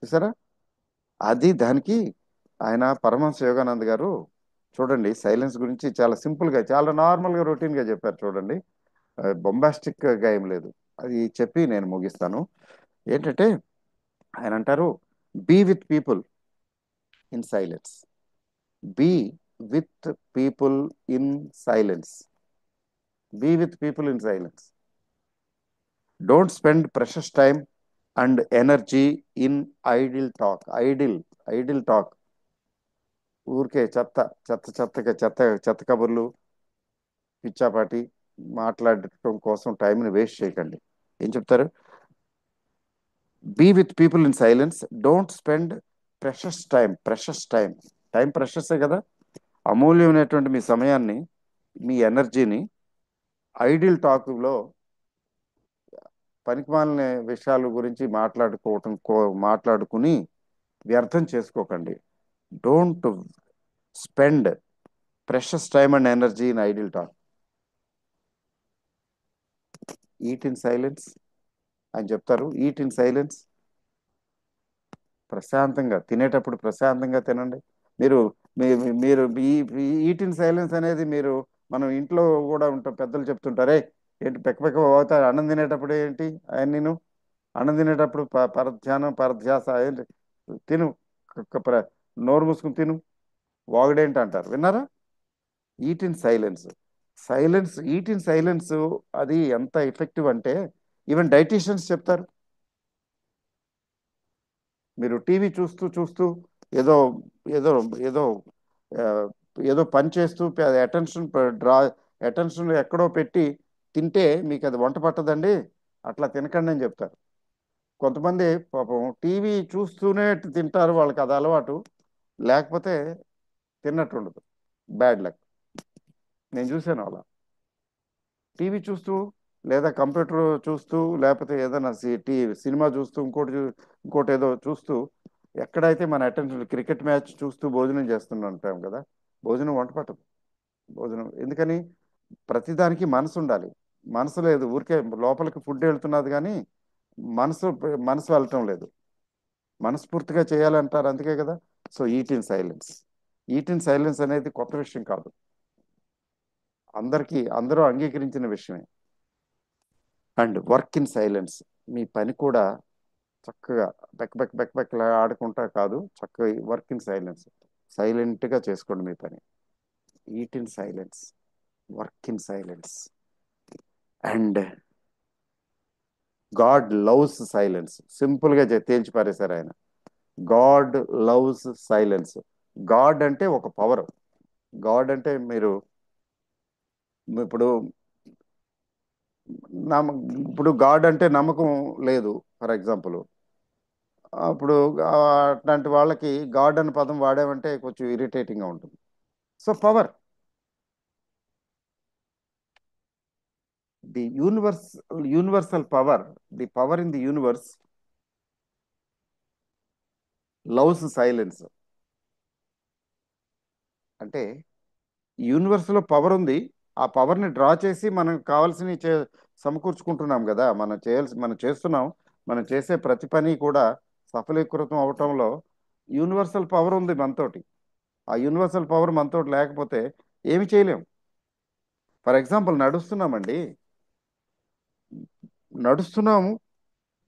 చూసారా? అది దానికి ఆయన పరమహంస యోగానంద్ గారు చూడండి, సైలెన్స్ గురించి చాలా సింపుల్ గా, చాలా నార్మల్ గా, రొటీన్ గా చెప్పారు చూడండి. బొంబాస్టిక్ గా ఏం లేదు. అది చెప్పి నేను ముగిస్తాను. ఏంటంటే ఆయన అంటారు, be with people in silence. Be with people in silence. Be with people in silence. Don't spend precious time and energy in idle talk. ఊరికే చెత్త కబుర్లు, పిచ్చాపాటి మాట్లాడటం కోసం టైంని వేస్ట్ చేయకండి. ఏం చెప్తారు? Be with people in silence. Don't spend precious time. Time ప్రెషస్సే కదా. అమూల్యమైనటువంటి మీ సమయాన్ని, మీ ఎనర్జీని ఐడిల్ టాక్లో, పనికిమాలిన విషయాల గురించి మాట్లాడుకుని వ్యర్థం చేసుకోకండి. Don't spend precious time and energy in idle talk. Eat in silence. అని చెప్తారు, ఈట్ ఇన్ సైలెన్స్. ప్రశాంతంగా తినేటప్పుడు ప్రశాంతంగా తినండి. మీరు మీరు ఈట్ ఇన్ సైలెన్స్ అనేది మనం ఇంట్లో కూడా ఉంటాం, పెద్దలు చెప్తుంటారే, ఏంటి పెక్క అవుతారు అన్నం తినేటప్పుడు, ఏంటి ఆయన నేను అన్నం తినేటప్పుడు పరధ్యానం పరధ్యాస ఏంటి, తిను, క- ప్ర- నోరు మూసుకుని తిను, వాగుడేంటి అంటారు, విన్నారా? Eat in silence. Eat in silence. అది ఎంత ఎఫెక్టివ్ అంటే ఈవెన్ డైటీషియన్స్ చెప్తారు. మీరు టీవీ చూస్తూ చూస్తూ ఏదో ఏదో ఏదో ఆ, ఏదో పని చేస్తూ డ్రా అటెన్షన్ ఎక్కడో పెట్టి తింటే మీకు అది వంట పట్టదండి. అట్లా తినకండి అని చెప్తారు. కొంతమంది పాపం టీవీ చూస్తూనే తింటారు, వాళ్ళకి అది అలవాటు. లేకపోతే తిన్నట్టు ఉండదు. Bad luck. నేను చూశాను అలా. టీవీ చూస్తూ, లేదా కంప్యూటర్ చూస్తూ, లేకపోతే ఏదైనా సినిమా చూస్తూ, ఇంకోటి ఏదో చూస్తూ, ఎక్కడైతే మన అటెన్షన్, క్రికెట్ మ్యాచ్ చూస్తూ భోజనం చేస్తుంటాం కదా, భోజనం వంట పట్టదు. ఎందుకని? ప్రతిదానికి మనసు ఉండాలి. మనసు లేదు, ఊరికే లోపలికి ఫుడ్ వెళ్తున్నది కానీ మనసు మనసు వెళ్ళటం లేదు. మనస్ఫూర్తిగా చేయాలంటారు, అందుకే కదా. సో ఈట్ ఇన్ సైలెన్స్ అనేది కొత్త విషయం కాదు, అందరూ అంగీకరించిన విషయమే. And work in silence. మీ పని కూడా చక్కగా బెక్ ఆడుకుంటా కాదు, చక్కగా వర్క్ ఇన్ సైలెన్స్. సైలెంట్గా చేసుకోండి మీ పని. Eat in silence, work in silence. And God loves silence. సింపుల్గా తేల్చి పారేశారు ఆయన. God loves silence. గాడ్ అంటే ఒక పవర్. గాడ్ అంటే మీరు ఇప్పుడు నమ్మ ఇప్పుడు గాడ్ అంటే నమ్మకం లేదు, ఫర్ ఎగ్జాంపుల్. అప్పుడు ఆ, అట్లాంటి వాళ్ళకి గాడ్ అనే పదం వాడామంటే కొంచెం ఇరిటేటింగ్గా ఉంటుంది. So power, the universal power, the power in the universe loves silence. అంటే యూనివర్స్ లో పవర్ ఉంది. ఆ పవర్ ని డ్రా చేసి మనం కావాల్సినవి సమకూర్చుకుంటున్నాం కదా. మనం చేస్తున్నాం. మనం చేసే ప్రతి పని కూడా సఫలీకృతం అవటంలో యూనివర్సల్ పవర్ ఉంది మనతోటి. ఆ యూనివర్సల్ పవర్ మనతోటి లేకపోతే ఏమి చేయలేం. ఫర్ ఎగ్జాంపుల్ నడుస్తున్నామండి, నడుస్తున్నాము,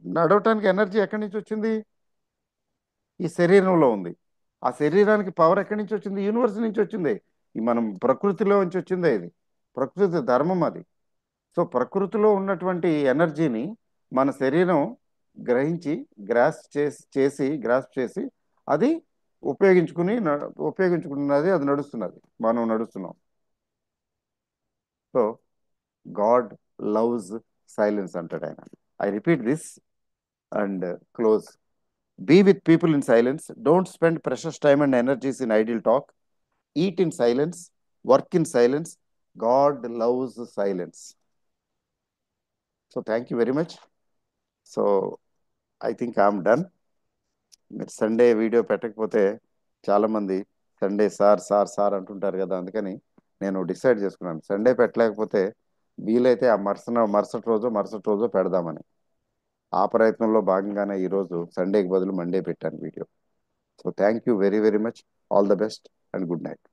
నడవటానికి ఎనర్జీ ఎక్కడి నుంచి వచ్చింది? ఈ శరీరంలో ఉంది. ఆ శరీరానికి పవర్ ఎక్కడి నుంచి వచ్చింది? యూనివర్స్ నుంచి వచ్చింది. ఈ మనం ప్రకృతిలో నుంచి వచ్చిందే ఇది. ప్రకృతి ధర్మం అది. సో ప్రకృతిలో ఉన్నటువంటి ఎనర్జీని మన శరీరం గ్రహించి గ్రాస్ప్ చేసి అది ఉపయోగించుకున్నది, అది నడుస్తున్నది, మనం నడుస్తున్నాం. సో గాడ్ లవ్స్ సైలెన్స్ అంటాడు ఆయన. I repeat this and close. Be with people in silence. Don't spend precious time and energies in idle talk. Eat in silence. Work in silence. God loves silence. So thank you very much. So I think I'm done. మీరు Sunday video పెట్టకపోతే చాలామంది Sunday sir sir sir అంటుంటారు కదా, అందుకని నేను decide చేసుకున్నాను Sunday పెట్టలేకపోతే వీలైతే ఆ మరుసటి రోజు పెడదామని. ఆ ప్రయత్నంలో భాగంగానే ఈరోజు సండేకి బదులు మండే పెట్టాను video. So thank you very very much. All the best and good night.